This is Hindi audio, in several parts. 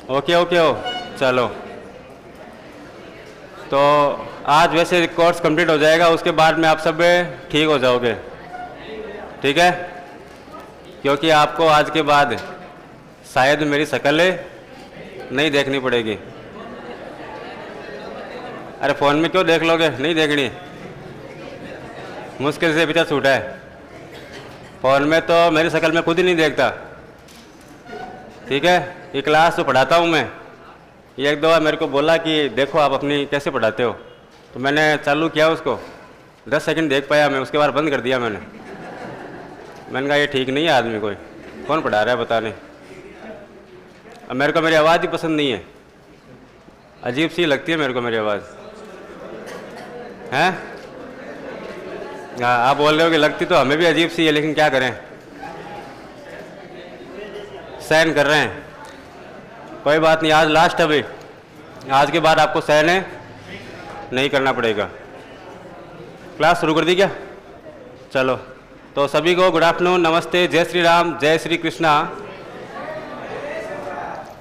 ओके ओके हो, चलो। तो आज वैसे कोर्स कंप्लीट हो जाएगा, उसके बाद में आप सब ठीक हो जाओगे, ठीक है? क्योंकि आपको आज के बाद शायद मेरी शक्ल नहीं देखनी पड़ेगी। अरे फ़ोन में क्यों देख लोगे, नहीं देखनी, मुश्किल से पीछा छूटा है। फ़ोन में तो मेरी शक्ल में खुद ही नहीं देखता, ठीक है? ये क्लास तो पढ़ाता हूँ मैं, ये एक दो बार मेरे को बोला कि देखो आप अपनी कैसे पढ़ाते हो, तो मैंने चालू किया उसको, 10 सेकंड देख पाया मैं, उसके बाद बंद कर दिया मैंने कहा ये ठीक नहीं है आदमी, कोई कौन पढ़ा रहा है पता नहीं। अब मेरे को मेरी आवाज़ ही पसंद नहीं है, अजीब सी लगती है मेरे को मेरी आवाज़, हैं? हाँ, आप बोल रहे हो कि लगती तो हमें भी अजीब सी है, लेकिन क्या करें, सहन कर रहे हैं, कोई बात नहीं। आज लास्ट, अभी आज के बाद आपको सहन नहीं करना पड़ेगा। क्लास शुरू कर दी क्या? चलो, तो सभी को गुड आफ्टरनून, नमस्ते, जय श्री राम, जय श्री कृष्णा,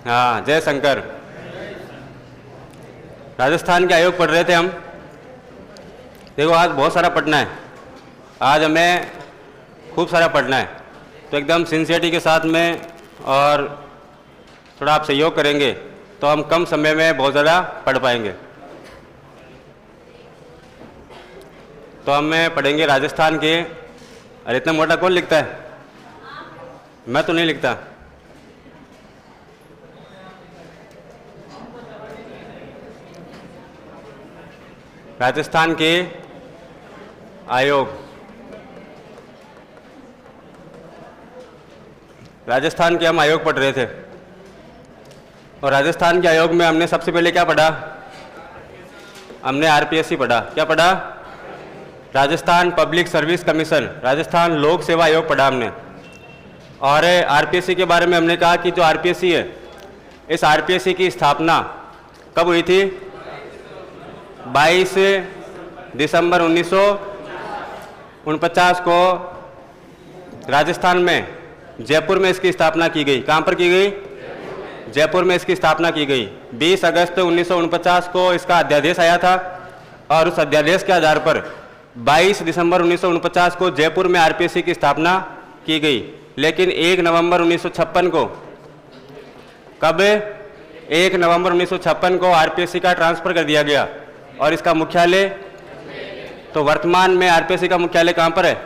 हाँ जय शंकर। राजस्थान के आयोग पढ़ रहे थे हम। देखो आज बहुत सारा पढ़ना है, आज हमें खूब सारा पढ़ना है, तो एकदम सिंसियरिटी के साथ में और थोड़ा आप सहयोग करेंगे तो हम कम समय में बहुत ज़्यादा पढ़ पाएंगे। तो हमें पढ़ेंगे राजस्थान के। अरे इतना मोटा कौन लिखता है? मैं तो नहीं लिखता। राजस्थान के आयोग, राजस्थान के हम आयोग पढ़ रहे थे, और राजस्थान के आयोग में हमने सबसे पहले क्या पढ़ा? हमने आरपीएससी पढ़ा। क्या पढ़ा? Rajasthan public service commission, Rajasthan लोक सेवा आयोग पढ़ा हमने। और आरपीएससी के बारे में हमने कहा कि जो आरपीएससी है, इस आरपीएससी की स्थापना कब हुई थी? 22 दिसंबर 1949 को राजस्थान में जयपुर में इसकी स्थापना की गई। कहाँ पर की गई? जयपुर में इसकी स्थापना की गई। 20 अगस्त 1949 को इसका अध्यादेश आया था, और उस अध्यादेश के आधार पर 22 दिसंबर 1949 को जयपुर में आरपीएससी की स्थापना की गई। लेकिन 1 नवंबर 1956 को, कब? 1 नवंबर 1956 को आरपीएससी का ट्रांसफ़र कर दिया गया, और इसका मुख्यालय, तो वर्तमान में आरपीएससी का मुख्यालय कहाँ पर है?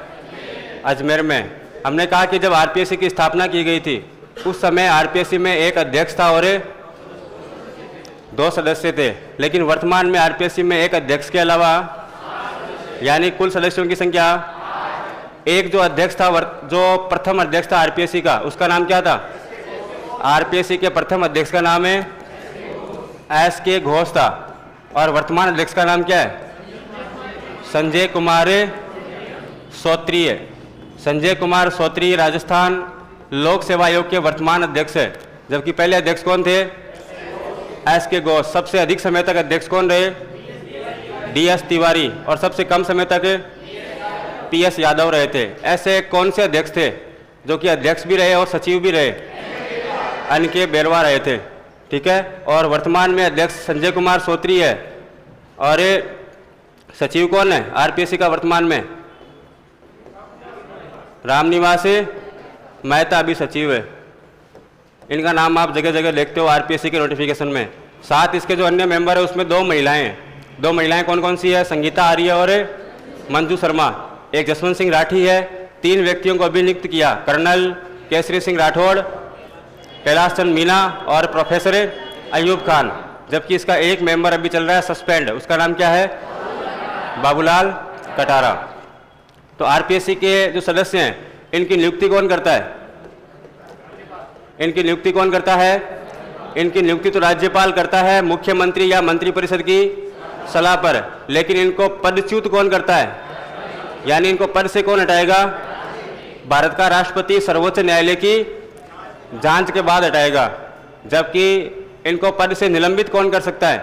अजमेर में। हमने कहा कि जब आरपीएससी की स्थापना की गई थी, उस समय आरपीएससी में एक अध्यक्ष था और 2 सदस्य थे, लेकिन वर्तमान में आरपीएससी में एक अध्यक्ष के अलावा, यानी कुल सदस्यों की संख्या, एक जो अध्यक्ष था, जो प्रथम अध्यक्ष था आरपीएससी का, उसका नाम क्या था? आरपीएससी के प्रथम अध्यक्ष का नाम है एस.के. घोष था, और वर्तमान अध्यक्ष का नाम क्या है? संजय कुमार सोत्री है। संजय कुमार सोत्री राजस्थान लोक सेवा आयोग के वर्तमान अध्यक्ष है, जबकि पहले अध्यक्ष कौन थे? एस.के. घोष। सबसे अधिक समय तक अध्यक्ष कौन रहे? डी.एस. तिवारी। और सबसे कम समय तक पी.एस. यादव रहे थे। ऐसे कौन से अध्यक्ष थे जो कि अध्यक्ष भी रहे और सचिव भी रहे? एन.के. बेरवा रहे थे, ठीक है। और वर्तमान में अध्यक्ष संजय कुमार सोत्री है, और सचिव कौन है आरपीएससी का वर्तमान में? रामनिवास मेहता अभी सचिव है। इनका नाम आप जगह जगह देखते हो आरपीएससी के नोटिफिकेशन में। साथ इसके जो अन्य मेंबर है उसमें 2 महिलाएं हैं। 2 महिलाएं कौन कौन सी है? संगीता आर्य और मंजू शर्मा। एक जसवंत सिंह राठी है। 3 व्यक्तियों को अभी नियुक्त किया, कर्नल केसरी सिंह राठौड़, कैलाश चंद मीना और प्रोफेसर अयूब खान। जबकि इसका एक मेंबर अभी चल रहा है सस्पेंड, उसका नाम क्या है? बाबूलाल कटारा। तो आरपीएससी के जो सदस्य हैं, इनकी नियुक्ति कौन करता है? इनकी नियुक्ति कौन करता है? इनकी नियुक्ति तो राज्यपाल करता है मुख्यमंत्री या मंत्रिपरिषद की सलाह पर। लेकिन इनको पदच्युत कौन करता है? यानी इनको पद से कौन हटाएगा? भारत का राष्ट्रपति सर्वोच्च न्यायालय की जांच के बाद हटाएगा। जबकि इनको पद से निलंबित कौन कर सकता है?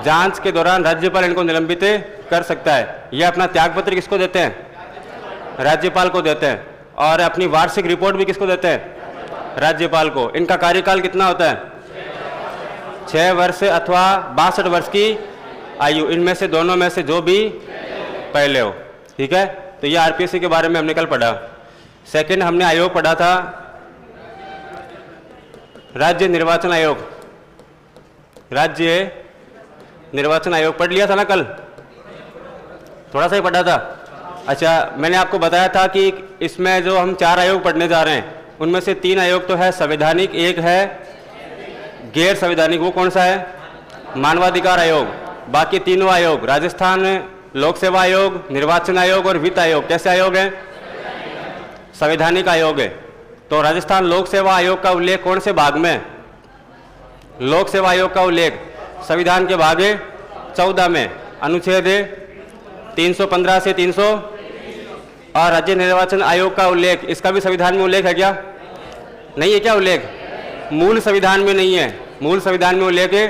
जांच के दौरान राज्यपाल इनको निलंबित कर सकता है। यह अपना त्यागपत्र किसको देते हैं? राज्यपाल को देते हैं। और अपनी वार्षिक रिपोर्ट भी किसको देते हैं? राज्यपाल को। इनका कार्यकाल कितना होता है? 6 वर्ष अथवा 62 वर्ष की आयु, इनमें से दोनों में से जो भी पहले हो। ठीक है, तो ये आरपीएससी के बारे में हमने कल पढ़ा। सेकंड हमने आयोग पढ़ा था राज्य निर्वाचन आयोग। राज्य निर्वाचन आयोग पढ़ लिया था ना कल, थोड़ा सा ही पढ़ा था। अच्छा, मैंने आपको बताया था कि इसमें जो हम 4 आयोग पढ़ने जा रहे हैं उनमें से 3 आयोग तो है संवैधानिक, एक है गैर संवैधानिक। वो कौन सा है? मानवाधिकार आयोग। बाकी तीनों आयोग राजस्थान लोक सेवा आयोग, निर्वाचन आयोग और वित्त आयोग कैसे आयोग हैं? संवैधानिक आयोग है। तो राजस्थान लोक सेवा आयोग का उल्लेख कौन से भाग में? लोक सेवा आयोग का उल्लेख संविधान के भाग 14 में, अनुच्छेद 315 से 300। और राज्य निर्वाचन आयोग का उल्लेख, इसका भी संविधान में उल्लेख है क्या? नहीं है क्या उल्लेख? मूल संविधान में नहीं है, मूल संविधान में उल्लेख है,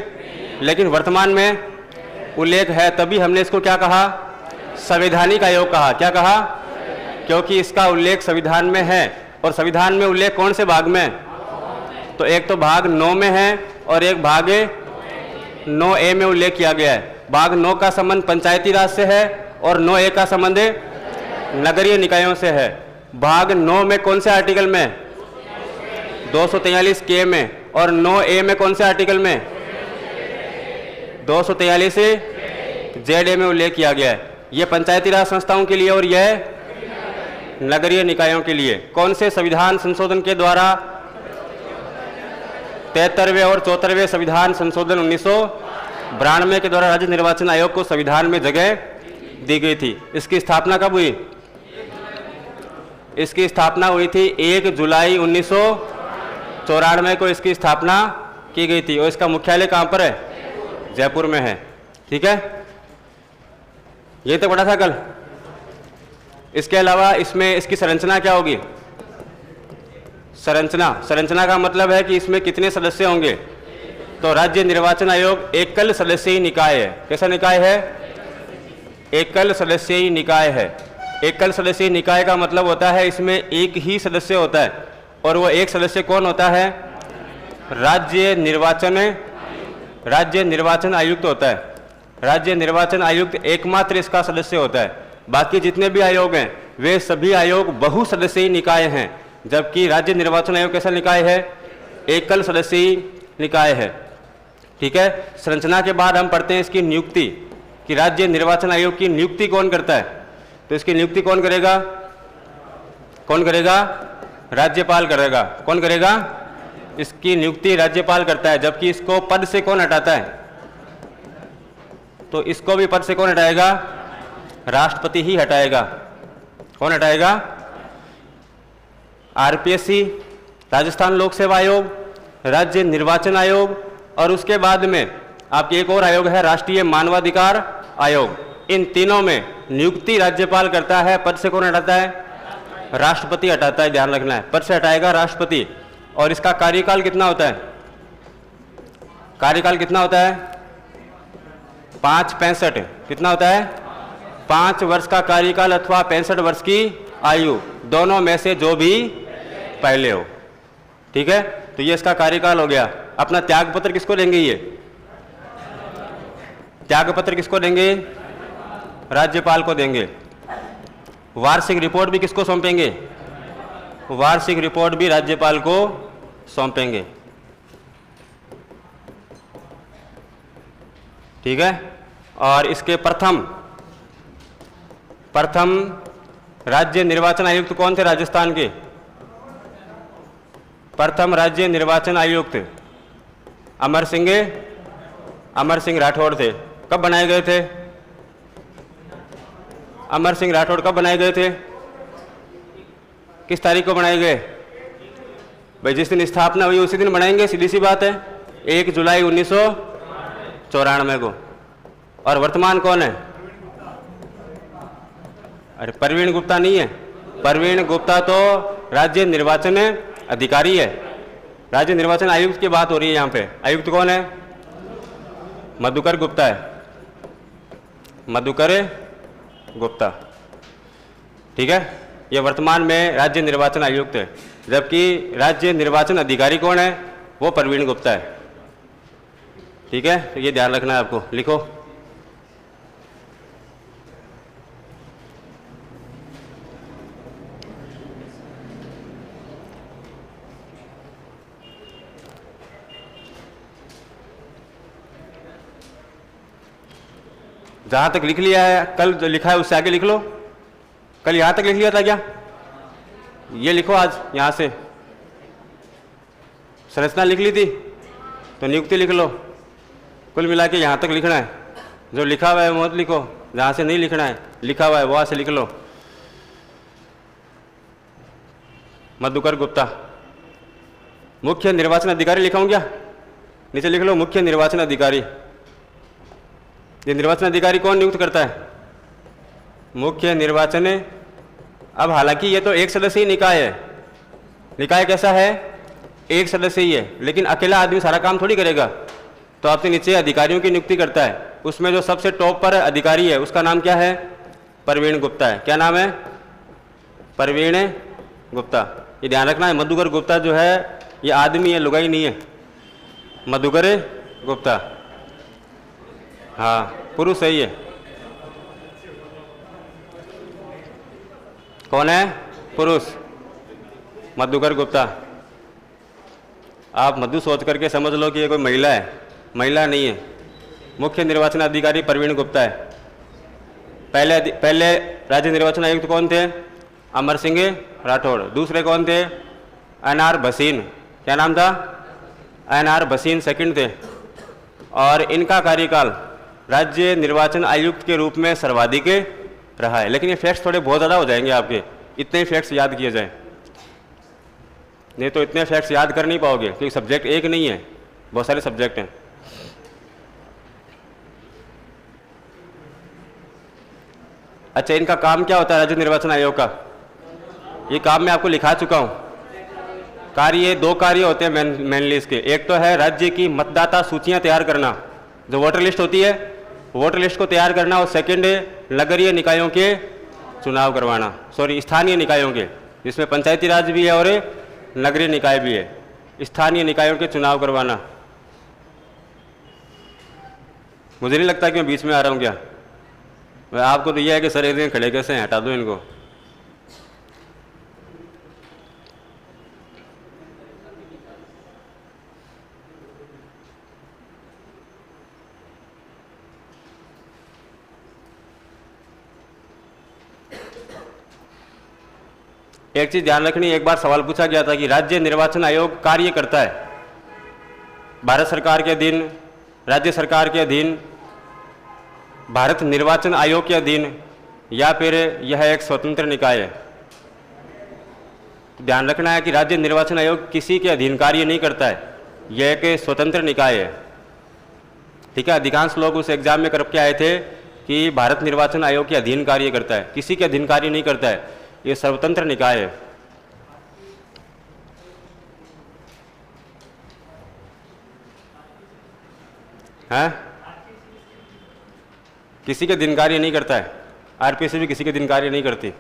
लेकिन वर्तमान में उल्लेख है। तभी हमने इसको क्या कहा? संवैधानिक आयोग कहा। क्या कहा? क्योंकि इसका उल्लेख संविधान में है। और संविधान में उल्लेख कौन से भाग में? तो एक तो भाग 9 में है और एक भाग 9A में उल्लेख किया गया है। भाग 9 का संबंध पंचायती राज से है और 9A का संबंध नगरीय निकायों से है। भाग 9 में कौन से आर्टिकल में? 243 के में। और 9A में कौन से आर्टिकल में? 243 ZA में उल्लेख किया गया है। यह पंचायती राज संस्थाओं के लिए और यह नगरीय निकायों के लिए। कौन से संविधान संशोधन के द्वारा? 73वें और 74वें संविधान संशोधन 1992 के द्वारा राज्य निर्वाचन आयोग को संविधान में जगह दी गई थी। इसकी स्थापना कब हुई? इसकी स्थापना हुई थी 1 जुलाई 1994 को इसकी स्थापना की गई थी। और इसका मुख्यालय कहाँ पर है? जयपुर में है। ठीक है, ये तो पढ़ा था कल। इसके अलावा इसमें इसकी संरचना क्या होगी? संरचना का मतलब है कि इसमें कितने सदस्य होंगे। तो राज्य निर्वाचन आयोग एकल सदस्यीय निकाय है। कैसा निकाय है? एकल सदस्यीय निकाय है। एकल सदस्यीय निकाय का मतलब होता है इसमें एक ही सदस्य होता है। और वो एक सदस्य कौन होता है? राज्य निर्वाचन आयुक्त होता है। राज्य निर्वाचन आयुक्त एकमात्र इसका सदस्य होता है। बाकी जितने भी आयोग हैं वे सभी आयोग बहुसदस्यीय निकाय हैं, जबकि राज्य निर्वाचन आयोग कैसा निकाय है? एकल सदस्यीय निकाय है। ठीक है, संरचना के बाद हम पढ़ते हैं इसकी नियुक्ति, कि राज्य निर्वाचन आयोग की नियुक्ति कौन करता है। तो इसकी नियुक्ति कौन करेगा? राज्यपाल करेगा। कौन करेगा? इसकी नियुक्ति राज्यपाल करता है। जबकि इसको पद से कौन हटाता है? तो इसको भी पद से कौन हटाएगा? राष्ट्रपति ही हटाएगा। कौन हटाएगा? आरपीएससी, राजस्थान लोक सेवा आयोग, राज्य निर्वाचन आयोग और उसके बाद में आपके एक और आयोग है राष्ट्रीय मानवाधिकार आयोग। इन तीनों में नियुक्ति राज्यपाल करता है, पद से कौन हटाता है? राष्ट्रपति हटाता है। ध्यान रखना है, पद से हटाएगा राष्ट्रपति। और इसका कार्यकाल कितना होता है? कार्यकाल कितना होता है? 5-65। कितना होता है? 5 वर्ष का कार्यकाल अथवा 65 वर्ष की आयु, दोनों में से जो भी पहले हो। ठीक है, तो ये इसका कार्यकाल हो गया। अपना त्यागपत्र किसको देंगे? ये त्यागपत्र किसको देंगे? राज्यपाल को देंगे। वार्षिक रिपोर्ट भी किसको सौंपेंगे? वार्षिक रिपोर्ट भी राज्यपाल को सौंपेंगे। ठीक है, और इसके प्रथम राज्य निर्वाचन आयुक्त कौन थे राजस्थान के? प्रथम राज्य निर्वाचन आयुक्त अमर सिंह राठौड़ थे। कब बनाए गए थे? अमर सिंह राठौड़ कब बनाए गए थे? किस तारीख को बनाए गए? भाई जिस दिन स्थापना हुई उसी दिन बनाएंगे, सीधी सी बात है। 1 जुलाई 1994 को। और वर्तमान कौन है? अरे प्रवीण गुप्ता नहीं है। प्रवीण गुप्ता तो राज्य निर्वाचन अधिकारी है। राज्य निर्वाचन आयुक्त की बात हो रही है यहाँ पे। आयुक्त कौन है? मधुकर गुप्ता है। मधुकर गुप्ता। ठीक है, ये वर्तमान में राज्य निर्वाचन आयुक्त है। जबकि राज्य निर्वाचन अधिकारी कौन है? वो प्रवीण गुप्ता है। ठीक है, तो ये ध्यान रखना है आपको। लिखो। जहां तक लिख लिया है, कल जो लिखा है उससे आगे लिख लो। कल यहां तक लिख लिया था क्या? ये लिखो आज यहां से। संरचना लिख ली थी तो नियुक्ति लिख लो। कुल मिला के यहां तक लिखना है। जो लिखा हुआ है वो मत लिखो, जहां से नहीं लिखना है, लिखा हुआ है वहां से लिख लो। मधुकर गुप्ता मुख्य निर्वाचन अधिकारी लिखा हूं क्या? नीचे लिख लो मुख्य निर्वाचन अधिकारी। ये निर्वाचन अधिकारी कौन नियुक्त करता है? मुख्य निर्वाचन। अब हालांकि ये तो एक सदस्यीय निकाय है। निकाय कैसा है? एक सदस्यीय है, लेकिन अकेला आदमी सारा काम थोड़ी करेगा। तो आपसे नीचे अधिकारियों की नियुक्ति करता है। उसमें जो सबसे टॉप पर अधिकारी है उसका नाम क्या है? प्रवीण गुप्ता है। क्या नाम है? प्रवीण गुप्ता। ये ध्यान रखना है। मधुकर गुप्ता जो है ये आदमी है, लुगाई नहीं है। मधुकर गुप्ता, हाँ पुरुष सही है। कौन है? पुरुष, मधुकर गुप्ता। आप मधु सोच करके समझ लो कि ये कोई महिला है। महिला नहीं है। मुख्य निर्वाचन अधिकारी प्रवीण गुप्ता है। पहले राज्य निर्वाचन आयुक्त कौन थे? अमर सिंह राठौड़। दूसरे कौन थे? NR भसीन। क्या नाम था? NR भसीन सेकंड थे। और इनका कार्यकाल राज्य निर्वाचन आयुक्त के रूप में सर्वाधिक रहा है। लेकिन ये फैक्ट्स थोड़े बहुत ज़्यादा हो जाएंगे आपके, इतने फैक्ट्स याद किए जाएं, नहीं तो इतने फैक्ट्स याद कर नहीं पाओगे, क्योंकि सब्जेक्ट एक नहीं है, बहुत सारे सब्जेक्ट हैं। अच्छा, इनका काम क्या होता है राज्य निर्वाचन आयोग का? ये काम मैं आपको लिखा चुका हूँ। कार्य, दो कार्य होते हैं मेनली इसके। एक तो है राज्य की मतदाता सूचियां तैयार करना, जो वोटर लिस्ट होती है, वोटर लिस्ट को तैयार करना। और सेकंड है नगरीय निकायों के चुनाव करवाना, स्थानीय निकायों के, जिसमें पंचायती राज भी है और नगरीय निकाय भी है। स्थानीय निकायों के चुनाव करवाना। मुझे नहीं लगता कि मैं बीच में आ रहा हूँ क्या? आपको तो यह है कि सर एक दिन खड़े कैसे हैं, हटा दो इनको। एक चीज ध्यान रखनी, एक बार सवाल पूछा गया था कि राज्य निर्वाचन आयोग कार्य करता है भारत सरकार के अधीन, राज्य सरकार के अधीन, भारत निर्वाचन आयोग के अधीन, या फिर यह एक स्वतंत्र निकाय है। ध्यान रखना है कि राज्य निर्वाचन आयोग किसी के अधीन कार्य नहीं करता है, यह एक स्वतंत्र निकाय है। ठीक है, अधिकांश लोग उस एग्जाम में करके आए थे कि भारत निर्वाचन आयोग के अधीन कार्य करता है, किसी के अधीन कार्य नहीं करता है, ये स्वतंत्र निकाय है। हाँ? किसी के दिन कार्य नहीं करता है। आरपीसी भी किसी के दिन कार्य नहीं करती,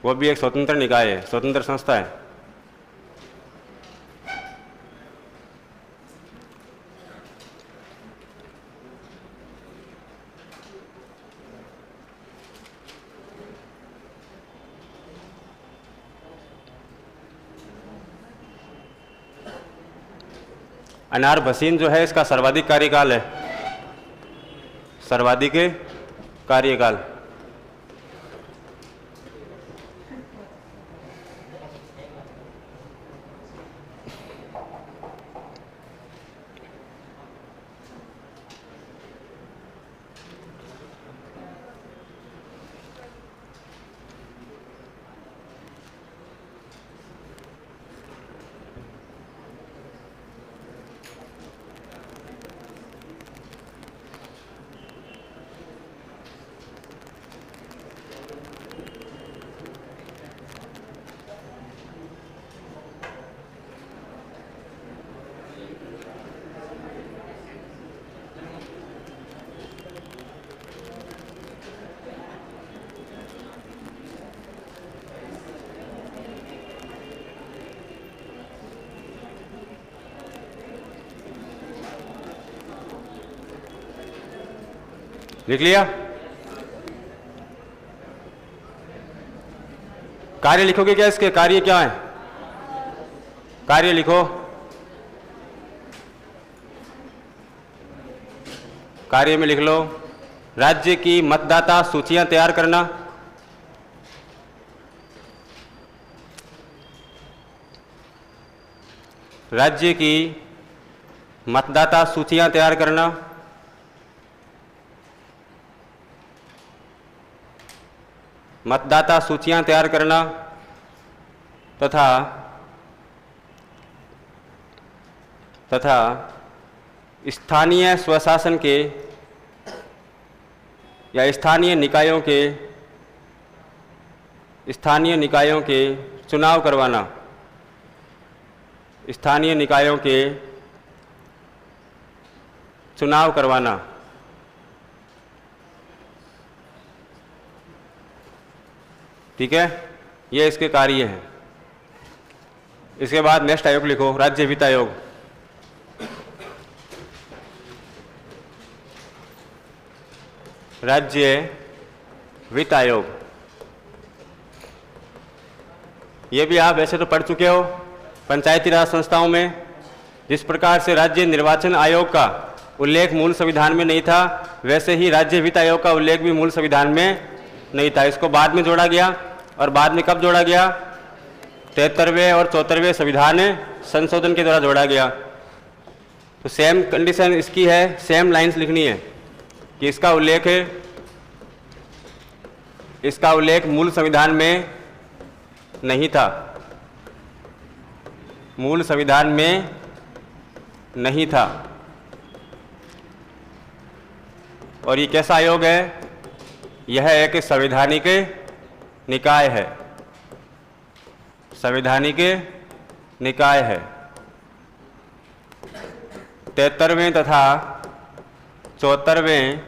वो भी एक स्वतंत्र निकाय है, स्वतंत्र संस्था है। NR भसीन जो है इसका सर्वाधिक कार्यकाल है, सर्वाधिक कार्यकाल। लिख लिया? कार्य लिखोगे क्या इसके? कार्य क्या है? कार्य लिखो। कार्य में लिख लो, राज्य की मतदाता सूचियां तैयार करना। राज्य की मतदाता सूचियां तैयार करना। मतदाता सूचियां तैयार करना तथा स्थानीय स्वशासन के या स्थानीय निकायों के चुनाव करवाना। स्थानीय निकायों के चुनाव करवाना। ठीक है, ये इसके कार्य हैं। इसके बाद नेक्स्ट आयोग लिखो, राज्य वित्त आयोग। राज्य वित्त आयोग, ये भी आप वैसे तो पढ़ चुके हो पंचायती राज संस्थाओं में। जिस प्रकार से राज्य निर्वाचन आयोग का उल्लेख मूल संविधान में नहीं था, वैसे ही राज्य वित्त आयोग का उल्लेख भी मूल संविधान में नहीं था। इसको बाद में जोड़ा गया, और बाद में कब जोड़ा गया? 73वें और 74वें संविधान संशोधन के द्वारा जोड़ा गया। तो सेम कंडीशन इसकी है, सेम लाइंस लिखनी है कि इसका उल्लेख मूल संविधान में नहीं था, मूल संविधान में नहीं था। और ये कैसा आयोग है? यह एक संवैधानिक निकाय है, संवैधानिक निकाय है। 73वें तथा 74वें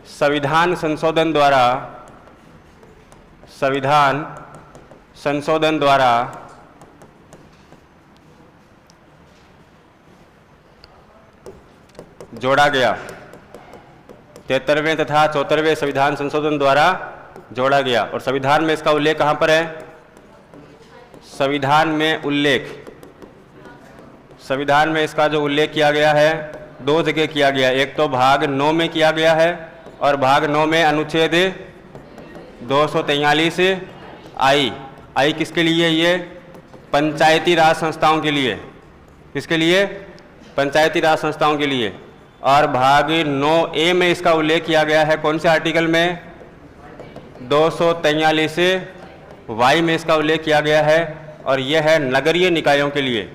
संविधान संशोधन द्वारा जोड़ा गया। 73वें तथा 74वें संविधान संशोधन द्वारा जोड़ा गया। और संविधान में इसका उल्लेख कहाँ पर है? संविधान में इसका जो उल्लेख किया गया है, दो जगह किया गया। एक तो भाग 9 में किया गया है, और भाग 9 में अनुच्छेद 243 आई किसके लिए? ये पंचायती राज संस्थाओं के लिए। किसके लिए? पंचायती राज संस्थाओं के लिए। और भाग 9A में इसका उल्लेख किया गया है, कौन से आर्टिकल में? 243 वाई में इसका उल्लेख किया गया है, और यह है नगरीय निकायों के लिए।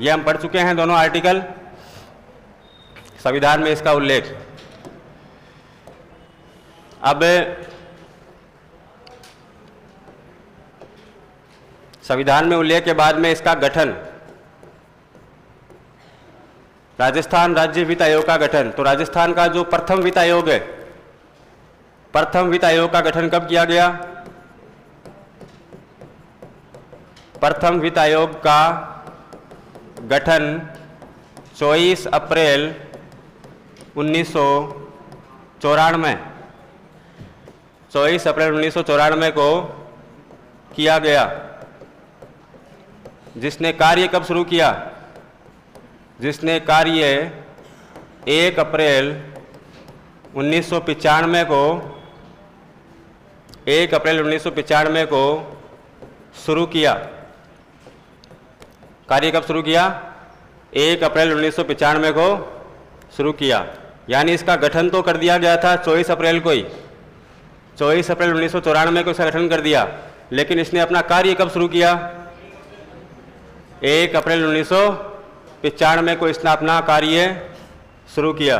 यह हम पढ़ चुके हैं दोनों आर्टिकल, संविधान में इसका उल्लेख। अब संविधान में उल्लेख के बाद में इसका गठन, राजस्थान राज्य वित्त आयोग का गठन। तो राजस्थान का जो प्रथम वित्त आयोग है, प्रथम वित्त आयोग का गठन कब किया गया? प्रथम वित्त आयोग का गठन 24 अप्रैल 1994 24 अप्रैल 1994 को किया गया। जिसने कार्य कब शुरू किया? जिसने कार्य 1 अप्रैल 1995 को 1 अप्रैल 1995 को शुरू किया। कार्य कब शुरू किया? 1 अप्रैल 1995 को शुरू किया। यानी इसका गठन तो कर दिया गया था 24 अप्रैल को ही, 24 अप्रैल 1994 को इसका गठन कर दिया, लेकिन इसने अपना कार्य कब शुरू किया? 1 अप्रैल 1995 को इसने अपना कार्य शुरू किया।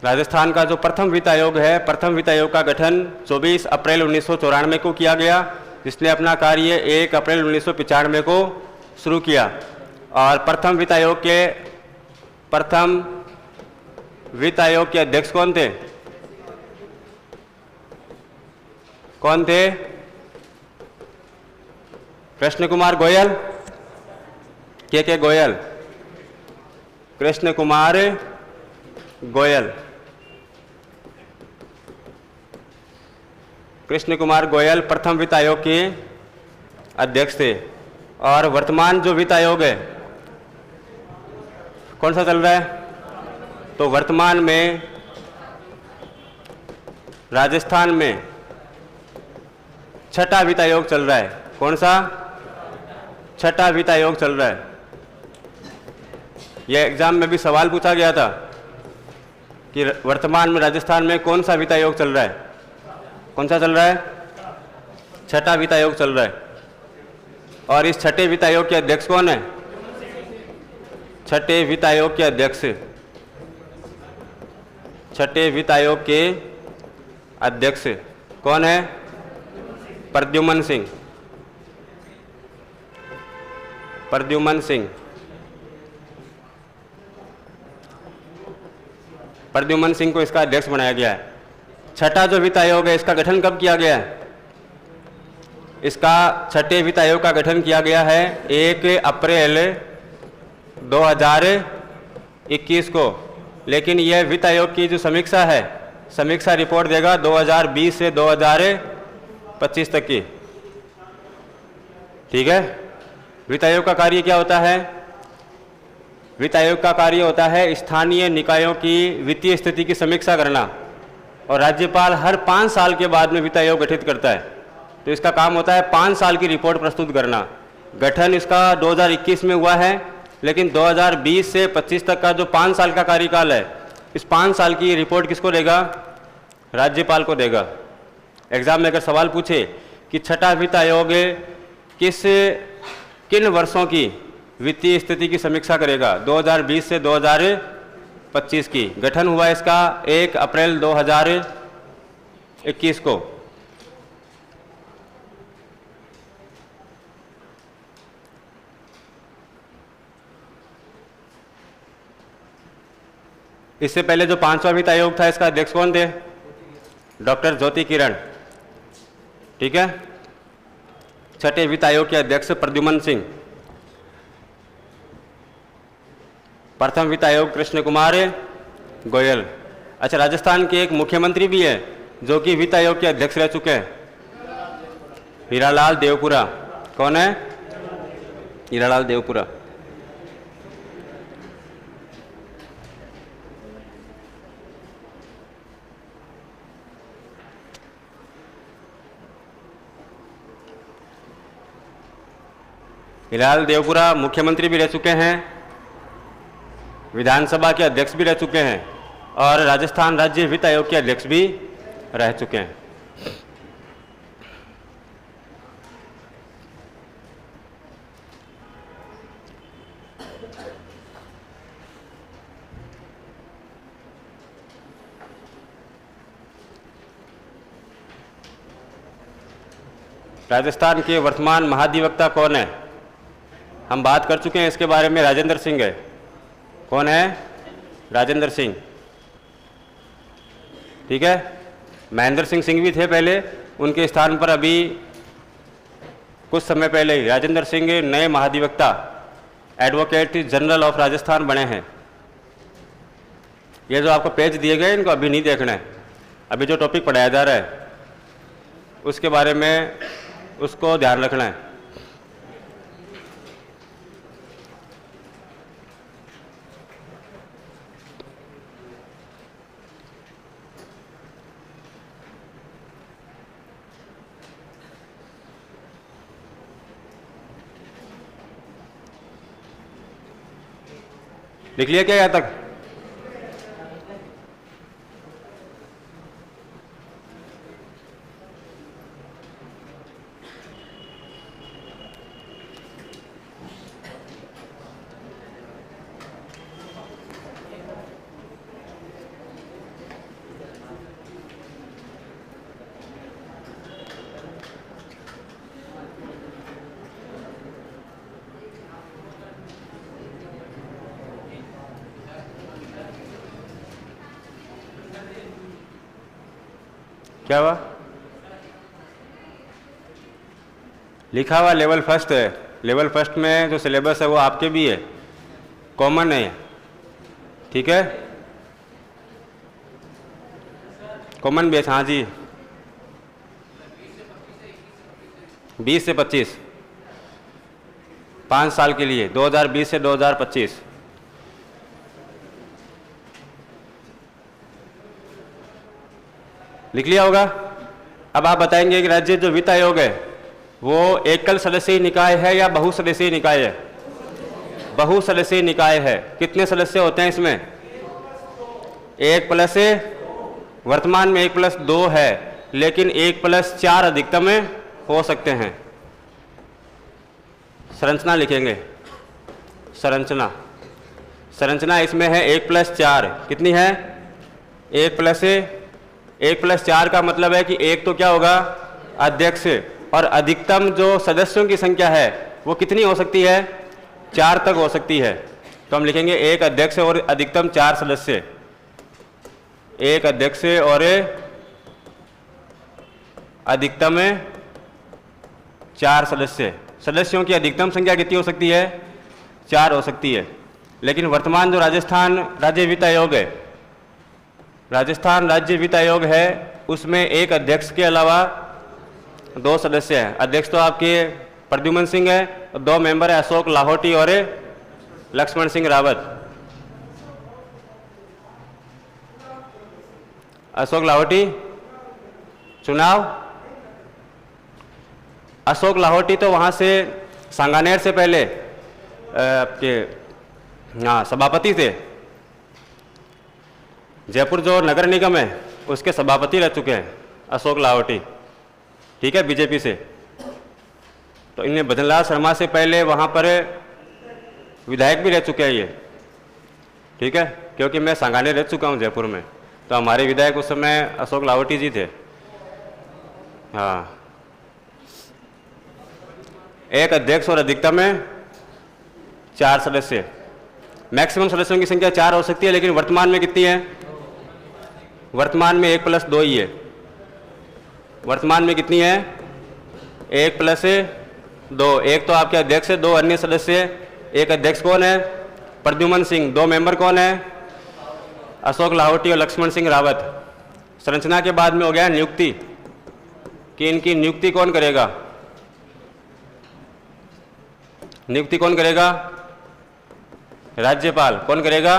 राजस्थान का जो प्रथम वित्त आयोग है, प्रथम वित्त आयोग का गठन 24 अप्रैल 1994 को किया गया, जिसने अपना कार्य 1 अप्रैल 1995 को शुरू किया। और प्रथम वित्त आयोग के अध्यक्ष कौन थे? कृष्ण कुमार गोयल, के गोयल, कृष्ण कुमार गोयल। कृष्ण कुमार गोयल प्रथम वित्त आयोग के अध्यक्ष थे। और वर्तमान जो वित्त आयोग है कौन सा चल रहा है? तो वर्तमान में राजस्थान में छठा वित्त आयोग चल रहा है। कौन सा? छठा वित्त आयोग चल रहा है। यह एग्जाम में भी सवाल पूछा गया था कि वर्तमान में राजस्थान में कौन सा वित्त आयोग चल रहा है? कौन सा चल रहा है? छठा वित्त आयोग चल रहा है। और इस छठे वित्त आयोग के अध्यक्ष कौन है? छठे वित्त आयोग के अध्यक्ष, छठे वित्त आयोग के अध्यक्ष कौन है? प्रद्युमन सिंह। प्रद्युमन सिंह। प्रद्युमन सिंह को इसका अध्यक्ष बनाया गया है। छठा जो वित्त आयोग है इसका गठन कब किया गया है? इसका छठे वित्त आयोग का गठन किया गया है 1 अप्रैल 2021 को। लेकिन यह वित्त आयोग की जो समीक्षा है, समीक्षा रिपोर्ट देगा 2020 से 2025 तक की। ठीक है। वित्त आयोग का कार्य क्या होता है? वित्त आयोग का कार्य होता है स्थानीय निकायों की वित्तीय स्थिति की समीक्षा करना। और राज्यपाल हर 5 साल के बाद में वित्त आयोग गठित करता है। तो इसका काम होता है 5 साल की रिपोर्ट प्रस्तुत करना। गठन इसका 2021 में हुआ है, लेकिन 2020 से 25 तक का जो 5 साल का कार्यकाल है, इस 5 साल की रिपोर्ट किसको देगा? राज्यपाल को देगा। एग्जाम में अगर सवाल पूछे कि छठा वित्त आयोग किन वर्षों की वित्तीय स्थिति की समीक्षा करेगा? 2020 से 2025 की। गठन हुआ इसका 1 अप्रैल 2021 को। इससे पहले जो 5वां वित्त आयोग था इसका अध्यक्ष कौन थे? डॉक्टर ज्योति किरण। ठीक है। छठे वित्त आयोग के अध्यक्ष प्रद्युमन सिंह। प्रथम वित्त आयोग कृष्ण कुमार गोयल। अच्छा, राजस्थान के एक मुख्यमंत्री भी है जो कि वित्त आयोग के अध्यक्ष रह चुके हैं, हीरालाल देवपुरा। कौन है? हीरालाल देवपुरा। हीरालाल देवपुरा मुख्यमंत्री भी रह चुके हैं, विधानसभा के अध्यक्ष भी रह चुके हैं और राजस्थान राज्य वित्त आयोग के अध्यक्ष भी रह चुके हैं। राजस्थान के वर्तमान महाधिवक्ता कौन है? हम बात कर चुके हैं इसके बारे में। राजेंद्र सिंह है। कौन है? राजेंद्र सिंह। ठीक है। महेंद्र सिंह भी थे पहले, उनके स्थान पर अभी कुछ समय पहले ही राजेंद्र सिंह नए महाधिवक्ता एडवोकेट जनरल ऑफ राजस्थान बने हैं। ये जो आपको पेज दिए गए इनको अभी नहीं देखना है। अभी जो टॉपिक पढ़ाया जा रहा है उसके बारे में उसको ध्यान रखना है। लिख लिया क्या यहाँ तक? क्या हुआ? लिखा हुआ लेवल फर्स्ट है। लेवल फर्स्ट में जो सिलेबस है वो आपके भी है, कॉमन है, ठीक है, कॉमन बेस। हाँ जी, 20 से 25, 5 साल के लिए, 2020 से 2025। लिख लिया होगा। अब आप बताएंगे कि राज्य जो वित्त आयोग है वो एकल सदस्यीय निकाय है या बहुसदस्यीय निकाय है? बहुसदस्यीय निकाय है। कितने सदस्य होते हैं इसमें? 1+, वर्तमान में 1+2 है, लेकिन 1+4 अधिकतम में हो सकते हैं। संरचना लिखेंगे, संरचना इसमें है 1+4। कितनी है? 1+4 का मतलब है कि एक तो क्या होगा? अध्यक्ष, और अधिकतम जो सदस्यों की संख्या है वो कितनी हो सकती है? 4 तक हो सकती है। तो हम लिखेंगे 1 अध्यक्ष और अधिकतम 4 सदस्य। 1 अध्यक्ष और अधिकतम 4 सदस्य। सदस्यों की अधिकतम संख्या कितनी हो सकती है? 4 हो सकती है। लेकिन वर्तमान जो राजस्थान राज्य वित्त आयोग है, राजस्थान राज्य वित्त आयोग है, उसमें 1 अध्यक्ष के अलावा 2 सदस्य हैं। अध्यक्ष तो आपके प्रद्युमन सिंह है, और 2 मेंबर है अशोक लाहौटी और लक्ष्मण सिंह रावत। अशोक लाहौटी चुनाव, अशोक लाहौटी तो वहाँ से सांगानेर से पहले आपके सभापति थे। जयपुर जो नगर निगम है उसके सभापति रह चुके हैं अशोक लाहौटी, ठीक है, बीजेपी से। तो इन्हें भजनलाल शर्मा से पहले वहाँ पर विधायक भी रह चुके हैं ये, ठीक है, क्योंकि मैं सांगानेर रह चुका हूँ जयपुर में। तो हमारे विधायक उस समय अशोक लाहौटी जी थे। हाँ, 1 अध्यक्ष और अधिकतम में 4 सदस्य। मैक्सिमम सदस्यों की संख्या 4 हो सकती है, लेकिन वर्तमान में कितनी है? वर्तमान में 1+2 ही है। वर्तमान में कितनी है? 1+2। एक तो आपके अध्यक्ष है, 2 अन्य सदस्य। 1 अध्यक्ष कौन है? प्रद्युमन सिंह। 2 मेंबर कौन है? अशोक लाहौटी और लक्ष्मण सिंह रावत। संरचना के बाद में हो गया नियुक्ति, कि इनकी नियुक्ति कौन करेगा? नियुक्ति कौन करेगा? राज्यपाल। कौन करेगा?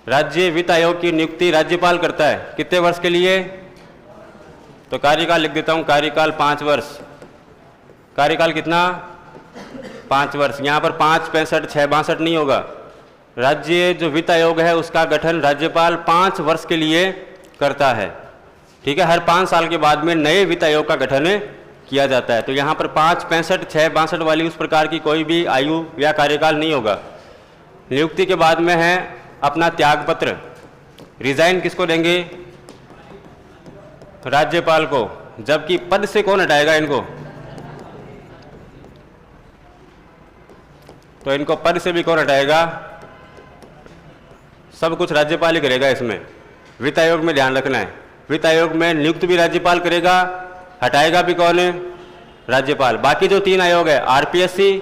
राज्य वित्त आयोग की नियुक्ति राज्यपाल करता है। कितने वर्ष के लिए? तो कार्यकाल लिख देता हूं, कार्यकाल 5 वर्ष। कार्यकाल कितना? 5 वर्ष। यहाँ पर 5, 65, 6, 62 नहीं होगा। राज्य जो वित्त आयोग है उसका गठन राज्यपाल 5 वर्ष के लिए करता है, ठीक है। हर 5 साल के बाद में नए वित्त आयोग का गठन किया जाता है। तो यहाँ पर 5, 65, 6, 62 वाली उस प्रकार की कोई भी आयु या कार्यकाल नहीं होगा। नियुक्ति के बाद में है अपना त्यागपत्र। रिजाइन किसको देंगे? राज्यपाल को। जबकि पद से कौन हटाएगा इनको? तो इनको पद से भी कौन हटाएगा? सब कुछ राज्यपाल ही करेगा। इसमें वित्त आयोग में ध्यान रखना है, वित्त आयोग में नियुक्त भी राज्यपाल करेगा, हटाएगा भी कौन है? राज्यपाल। बाकी जो 3 आयोग है, आरपीएससी,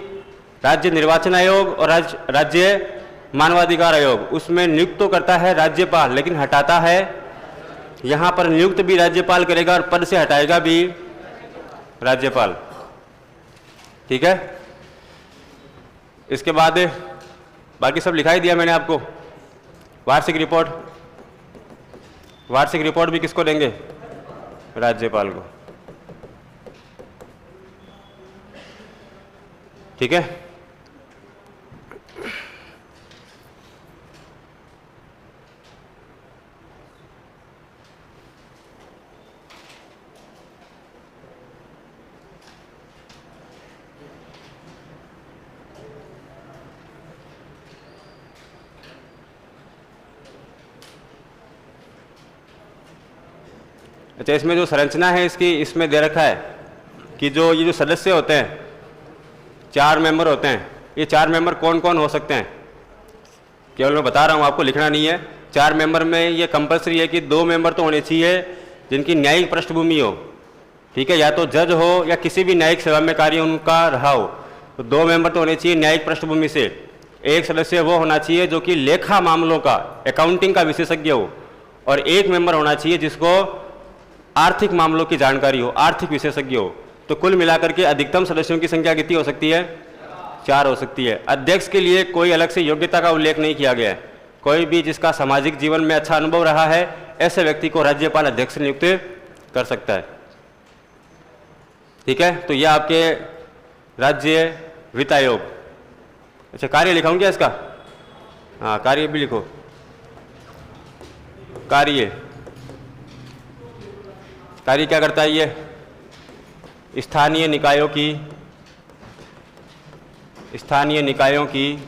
राज्य निर्वाचन आयोग और राज्य मानवाधिकार आयोग, उसमें नियुक्त तो करता है राज्यपाल, लेकिन हटाता है, यहाँ पर नियुक्त भी राज्यपाल करेगा और पद से हटाएगा भी राज्यपाल, ठीक है। इसके बाद बाकी सब लिखाई दिया मैंने आपको। वार्षिक रिपोर्ट, वार्षिक रिपोर्ट भी किसको देंगे? राज्यपाल को, ठीक है। अच्छा, इसमें जो संरचना है इसकी, इसमें दे रखा है कि ये जो सदस्य होते हैं, 4 मेंबर होते हैं। ये 4 मेंबर कौन कौन हो सकते हैं? केवल मैं बता रहा हूँ, आपको लिखना नहीं है। 4 मेंबर में ये कंपलसरी है कि 2 मेंबर तो होने चाहिए जिनकी न्यायिक पृष्ठभूमि हो, ठीक है, या तो जज हो या किसी भी न्यायिक सेवा में कार्य उनका रहा हो। तो 2 मेंबर तो होने चाहिए न्यायिक पृष्ठभूमि से। एक सदस्य वो होना चाहिए जो कि लेखा मामलों का, अकाउंटिंग का विशेषज्ञ हो, और 1 मेंबर होना चाहिए जिसको आर्थिक मामलों की जानकारी हो, आर्थिक विशेषज्ञ हो। तो कुल मिलाकर के अधिकतम सदस्यों की संख्या कितनी हो सकती है? 4 हो सकती है। अध्यक्ष के लिए कोई अलग से योग्यता का उल्लेख नहीं किया गया है। कोई भी जिसका सामाजिक जीवन में अच्छा अनुभव रहा है, ऐसे व्यक्ति को राज्यपाल अध्यक्ष नियुक्त कर सकता है। ठीक है, तो यह आपके राज्य वित्त आयोग। अच्छा, कार्य लिखाऊं क्या इसका? हाँ, कार्य भी लिखो। कार्य क्या करता है? ये स्थानीय निकायों की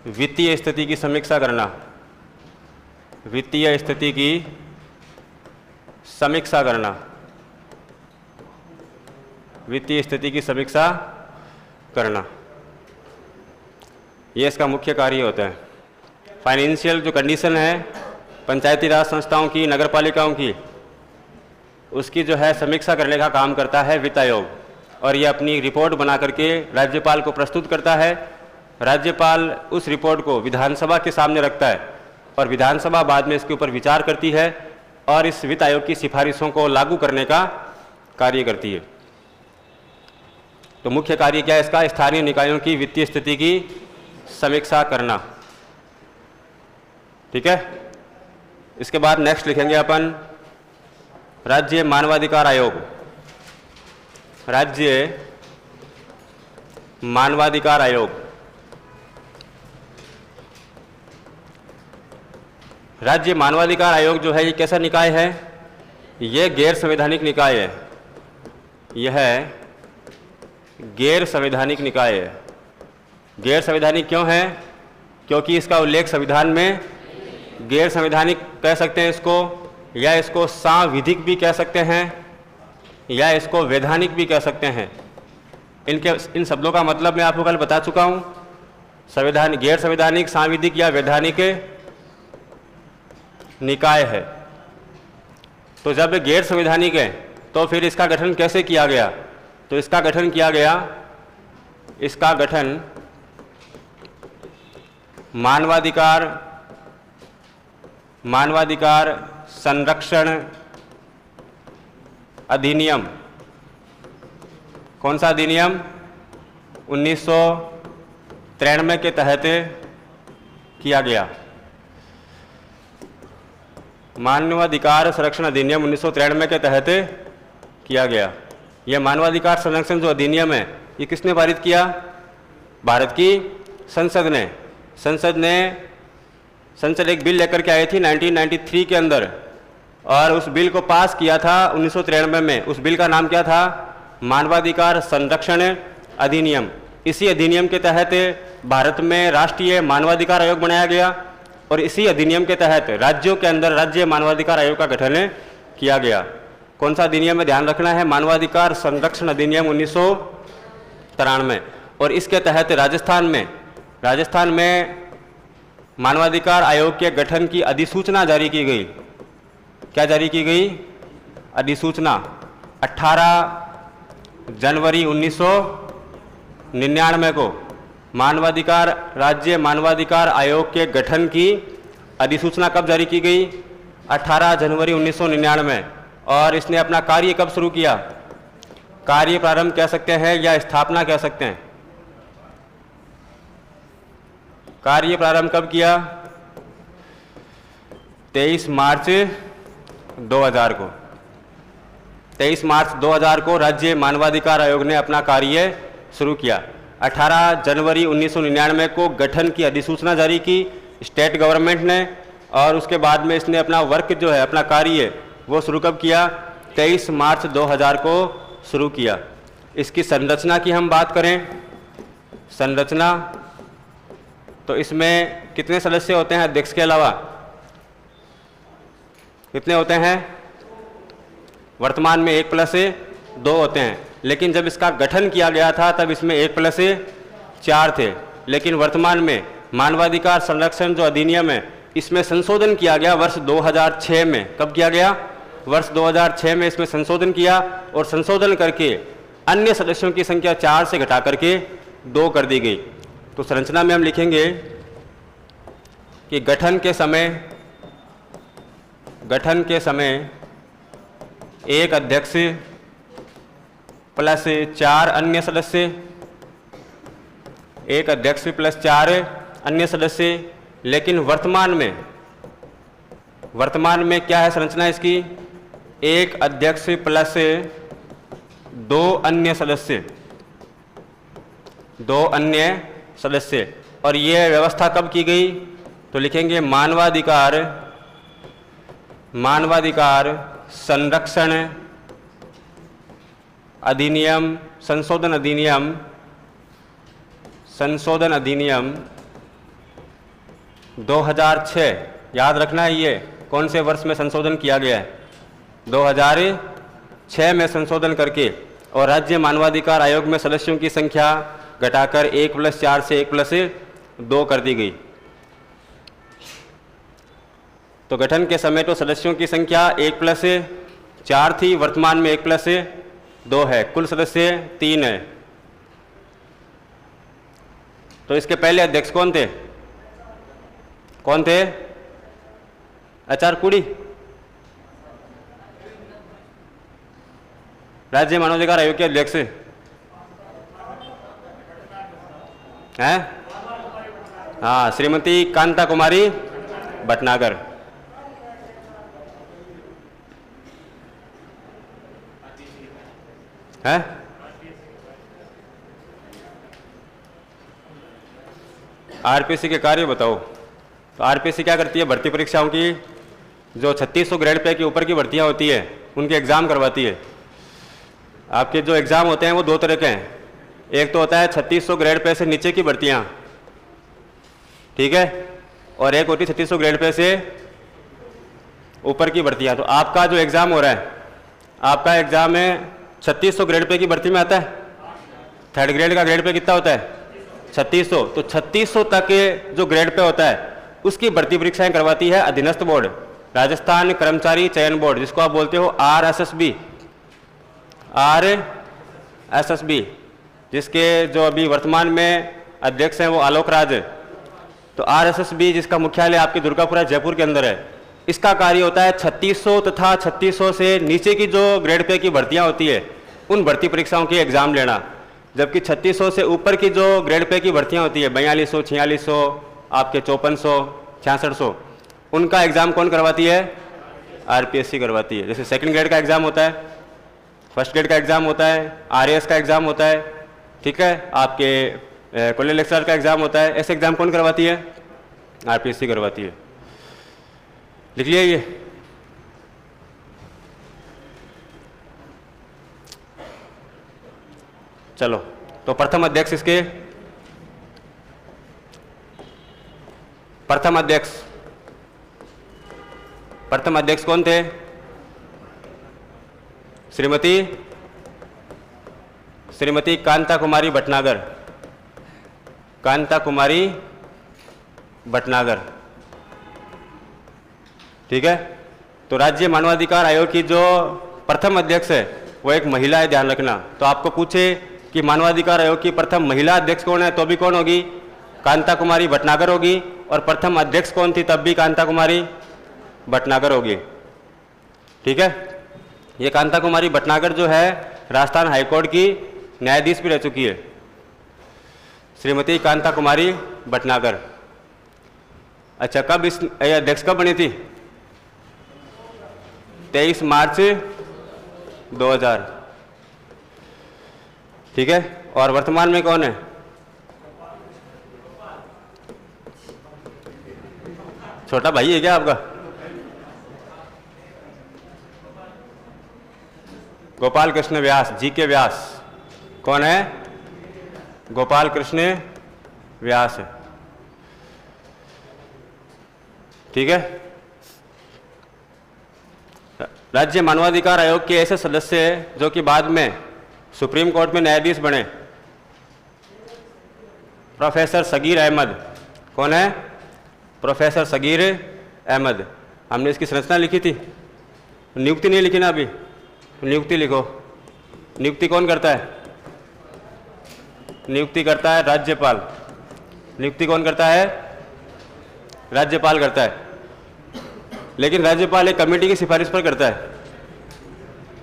वित्तीय स्थिति की समीक्षा करना। वित्तीय स्थिति की समीक्षा करना। वित्तीय स्थिति की समीक्षा करना, ये इसका मुख्य कार्य होता है। फाइनेंशियल जो कंडीशन है पंचायती राज संस्थाओं की, नगर पालिकाओं की, उसकी जो है समीक्षा करने का काम करता है वित्त आयोग। और ये अपनी रिपोर्ट बना करके राज्यपाल को प्रस्तुत करता है। राज्यपाल उस रिपोर्ट को विधानसभा के सामने रखता है और विधानसभा बाद में इसके ऊपर विचार करती है और इस वित्त आयोग की सिफारिशों को लागू करने का कार्य करती है। तो मुख्य कार्य क्या है इसका? स्थानीय निकायों की वित्तीय स्थिति की समीक्षा करना। ठीक है, इसके बाद नेक्स्ट लिखेंगे अपन राज्य मानवाधिकार आयोग। राज्य मानवाधिकार आयोग। राज्य मानवाधिकार आयोग जो है ये कैसा निकाय है? ये गैर संवैधानिक निकाय है। यह गैर संवैधानिक निकाय है। गैर संवैधानिक क्यों है? क्योंकि इसका उल्लेख संविधान में, गैर संवैधानिक कह सकते हैं इसको, या इसको सांविधिक भी कह सकते हैं, या इसको वैधानिक भी कह सकते हैं। इन शब्दों का मतलब मैं आपको कल बता चुका हूँ। संवैधानिक, गैर संवैधानिक, सांविधिक या वैधानिक निकाय है। तो जब गैर संवैधानिक है तो फिर इसका गठन कैसे किया गया? तो इसका गठन किया गया, इसका गठन मानवाधिकार संरक्षण अधिनियम। कौन सा अधिनियम? 1993 के तहत किया गया। मानवाधिकार संरक्षण अधिनियम 1993 के तहत किया गया। यह मानवाधिकार संरक्षण जो अधिनियम है ये किसने पारित किया? भारत की संसद ने। संसद एक बिल लेकर के आई थी 1993 के अंदर, और उस बिल को पास किया था 1993 में। उस बिल का नाम क्या था? मानवाधिकार संरक्षण अधिनियम। इसी अधिनियम के तहत भारत में राष्ट्रीय मानवाधिकार आयोग बनाया गया और इसी अधिनियम के तहत राज्यों के अंदर राज्य मानवाधिकार आयोग का गठन किया गया। कौन सा अधिनियम में ध्यान रखना है? मानवाधिकार संरक्षण अधिनियम 1993। और इसके तहत राजस्थान में मानवाधिकार आयोग के गठन की अधिसूचना जारी की गई। क्या जारी की गई? अधिसूचना 18 जनवरी 1999 को राज्य मानवाधिकार आयोग के गठन की अधिसूचना कब जारी की गई? 18 जनवरी 1999। और इसने अपना कार्य कब शुरू किया? कार्य प्रारंभ कह सकते हैं या स्थापना कह सकते हैं। कार्य प्रारंभ कब किया? 23 मार्च 2000 को। 23 मार्च 2000 को राज्य मानवाधिकार आयोग ने अपना कार्य शुरू किया। 18 जनवरी 1999 को गठन की अधिसूचना जारी की स्टेट गवर्नमेंट ने, और उसके बाद में इसने अपना वर्क जो है, अपना कार्य वो शुरू कब किया? 23 मार्च 2000 को शुरू किया। इसकी संरचना की हम बात करें, संरचना, तो इसमें कितने सदस्य होते हैं अध्यक्ष के अलावा? कितने होते हैं? वर्तमान में 1+2 होते हैं, लेकिन जब इसका गठन किया गया था तब इसमें 1+4 थे। लेकिन वर्तमान में मानवाधिकार संरक्षण जो अधिनियम है इसमें संशोधन किया गया वर्ष 2006 में। कब किया गया? वर्ष 2006 में इसमें संशोधन किया और संशोधन करके अन्य सदस्यों की संख्या 4 से घटा करके 2 कर दी गई। तो संरचना में हम लिखेंगे कि गठन के समय एक अध्यक्ष प्लस 4 अन्य सदस्य, एक अध्यक्ष प्लस 4 अन्य सदस्य। लेकिन वर्तमान में क्या है संरचना इसकी? एक अध्यक्ष प्लस 2 अन्य सदस्य। और ये व्यवस्था कब की गई? तो लिखेंगे मानवाधिकार संरक्षण अधिनियम, संशोधन अधिनियम 2006। याद रखना है ये कौन से वर्ष में संशोधन किया गया है? 2006 में संशोधन करके और राज्य मानवाधिकार आयोग में सदस्यों की संख्या घटाकर 1+4 से 1+2 कर दी गई। तो गठन के समय तो सदस्यों की संख्या 1+4 थी, वर्तमान में 1+2 है, कुल सदस्य 3 है। तो इसके पहले अध्यक्ष कौन थे? आचार्य कुड़ी। राज्य मानवाधिकार आयोग के अध्यक्ष हैं? हाँ, श्रीमती कांता कुमारी भटनागर। है आरपीसी के कार्य बताओ। तो आरपीसी क्या करती है? भर्ती परीक्षाओं की जो 3600 ग्रेड पे के ऊपर की भर्तियां होती है उनके एग्ज़ाम करवाती है। आपके जो एग्ज़ाम होते हैं वो 2 तरह के हैं। एक तो होता है 3600 ग्रेड पे से नीचे की भर्तियां, ठीक है, और एक होती है 3600 ग्रेड पे से ऊपर की भर्तियां। तो आपका जो एग्ज़ाम हो रहा है, आपका एग्ज़ाम है 3600 ग्रेड पे की भर्ती में आता है। थर्ड ग्रेड का ग्रेड पे कितना होता है? 3600। तो 3600 तक के जो ग्रेड पे होता है उसकी भर्ती परीक्षाएं करवाती है अधीनस्थ बोर्ड, राजस्थान कर्मचारी चयन बोर्ड, जिसको आप बोलते हो RSSB, जिसके जो अभी वर्तमान में अध्यक्ष हैं वो आलोक राज। तो RSSB जिसका मुख्यालय आपके दुर्गापुरा जयपुर के अंदर है, इसका कार्य होता है 3600 तथा 3600 से नीचे की जो ग्रेड पे की भर्तियां होती है उन भर्ती परीक्षाओं के एग्ज़ाम लेना। जबकि 3600 से ऊपर की जो ग्रेड पे की भर्तियां होती है 4200, 4600, आपके 5400, 6600, उनका एग्ज़ाम कौन करवाती है? आरपीएससी करवाती है। जैसे सेकंड ग्रेड का एग्ज़ाम होता है, फर्स्ट ग्रेड का एग्ज़ाम होता है, RAS का एग्ज़ाम होता है, ठीक है, आपके कॉलेज लेक्चरर का एग्ज़ाम होता है। ऐसे एग्ज़ाम कौन करवाती है? आरपीएससी करवाती है। लिख लिया ये। चलो, तो प्रथम अध्यक्ष कौन थे? श्रीमती कांता कुमारी भटनागर, ठीक है। तो राज्य मानवाधिकार आयोग की जो प्रथम अध्यक्ष है वो एक महिला है, ध्यान रखना। तो आपको पूछे कि मानवाधिकार आयोग की प्रथम महिला अध्यक्ष कौन है, तो भी कौन होगी? कांता कुमारी भटनागर होगी। और प्रथम अध्यक्ष कौन थी, तब भी कांता कुमारी भटनागर होगी, ठीक है। ये कांता कुमारी भटनागर जो है राजस्थान हाईकोर्ट की न्यायाधीश भी रह चुकी है, श्रीमती कांता कुमारी भटनागर। अच्छा, कब इस अध्यक्ष कब बनी थी? 23 मार्च 2000, ठीक है। और वर्तमान में कौन है? छोटा भाई है क्या आपका? गोपाल कृष्ण व्यास, GK व्यास। कौन है? गोपाल कृष्ण व्यास है, ठीक है। राज्य मानवाधिकार आयोग के ऐसे सदस्य हैं जो कि बाद में सुप्रीम कोर्ट में न्यायाधीश बने। प्रोफेसर सगीर अहमद। कौन है? प्रोफेसर सगीर अहमद। हमने इसकी संरचना लिखी थी, नियुक्ति नहीं लिखी ना अभी, नियुक्ति लिखो। नियुक्ति कौन करता है? नियुक्ति करता है राज्यपाल। नियुक्ति कौन करता है? राज्यपाल करता है। लेकिन राज्यपाल एक कमेटी की सिफारिश पर करता है।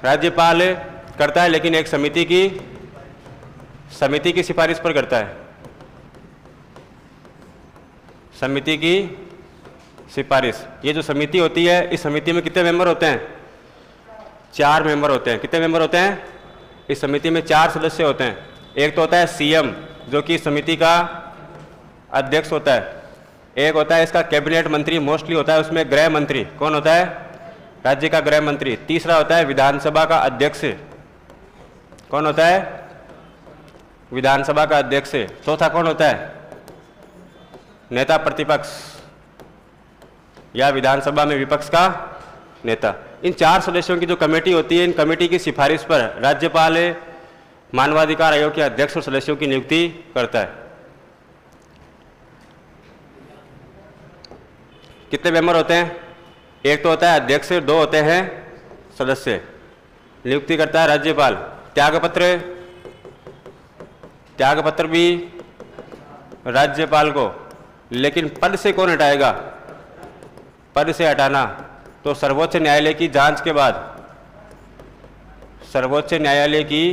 राज्यपाल करता है लेकिन एक समिति की सिफारिश पर करता है। समिति की सिफारिश। ये जो समिति होती है, इस समिति में कितने मेंबर होते हैं? 4 मेंबर होते हैं। कितने मेंबर होते हैं? इस समिति में 4 सदस्य होते हैं। एक तो होता है सीएम, जो कि समिति का अध्यक्ष होता है। एक होता है इसका कैबिनेट मंत्री, मोस्टली होता है उसमें गृह मंत्री। कौन होता है? राज्य का गृह मंत्री। तीसरा होता है विधानसभा का अध्यक्ष। कौन होता है? विधानसभा का अध्यक्ष। चौथा कौन होता है? नेता प्रतिपक्ष या विधानसभा में विपक्ष का नेता। इन 4 सदस्यों की जो कमेटी होती है, इन कमेटी की सिफारिश पर राज्यपाल मानवाधिकार आयोग के अध्यक्ष और सदस्यों की नियुक्ति करता है। कितने मेंबर होते हैं? एक तो होता है अध्यक्ष, 2 होते हैं सदस्य। नियुक्ति करता है राज्यपाल। त्यागपत्र भी राज्यपाल को। लेकिन पद से कौन हटाएगा? पद से हटाना तो सर्वोच्च न्यायालय की जांच के बाद, सर्वोच्च न्यायालय की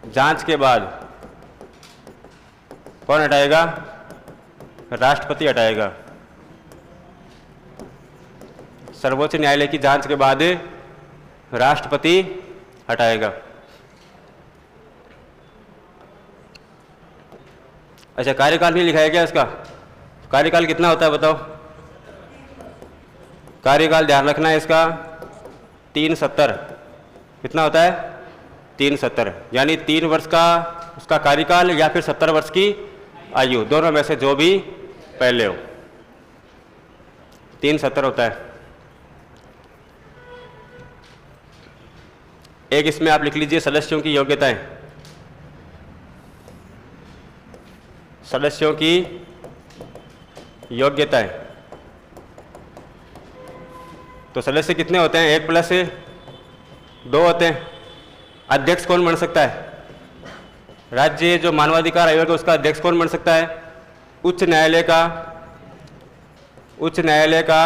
जांच के बाद कौन हटाएगा? राष्ट्रपति हटाएगा। सर्वोच्च न्यायालय की जांच के बाद राष्ट्रपति हटाएगा। अच्छा, कार्यकाल नहीं लिखा है क्या इसका? कार्यकाल कितना होता है बताओ? कार्यकाल ध्यान रखना है इसका 370। कितना होता है? 370, यानी 3 वर्ष का उसका कार्यकाल या फिर 70 वर्ष की आयु, दोनों में से जो भी पहले हो। 370 होता है। एक इसमें आप लिख लीजिए सदस्यों की योग्यताएं। सदस्यों की योग्यताएं। तो सदस्य कितने होते हैं? 1 + 2 होते हैं। अध्यक्ष कौन बन सकता है? राज्य जो मानवाधिकार आयोग है उसका अध्यक्ष कौन बन सकता है? उच्च न्यायालय का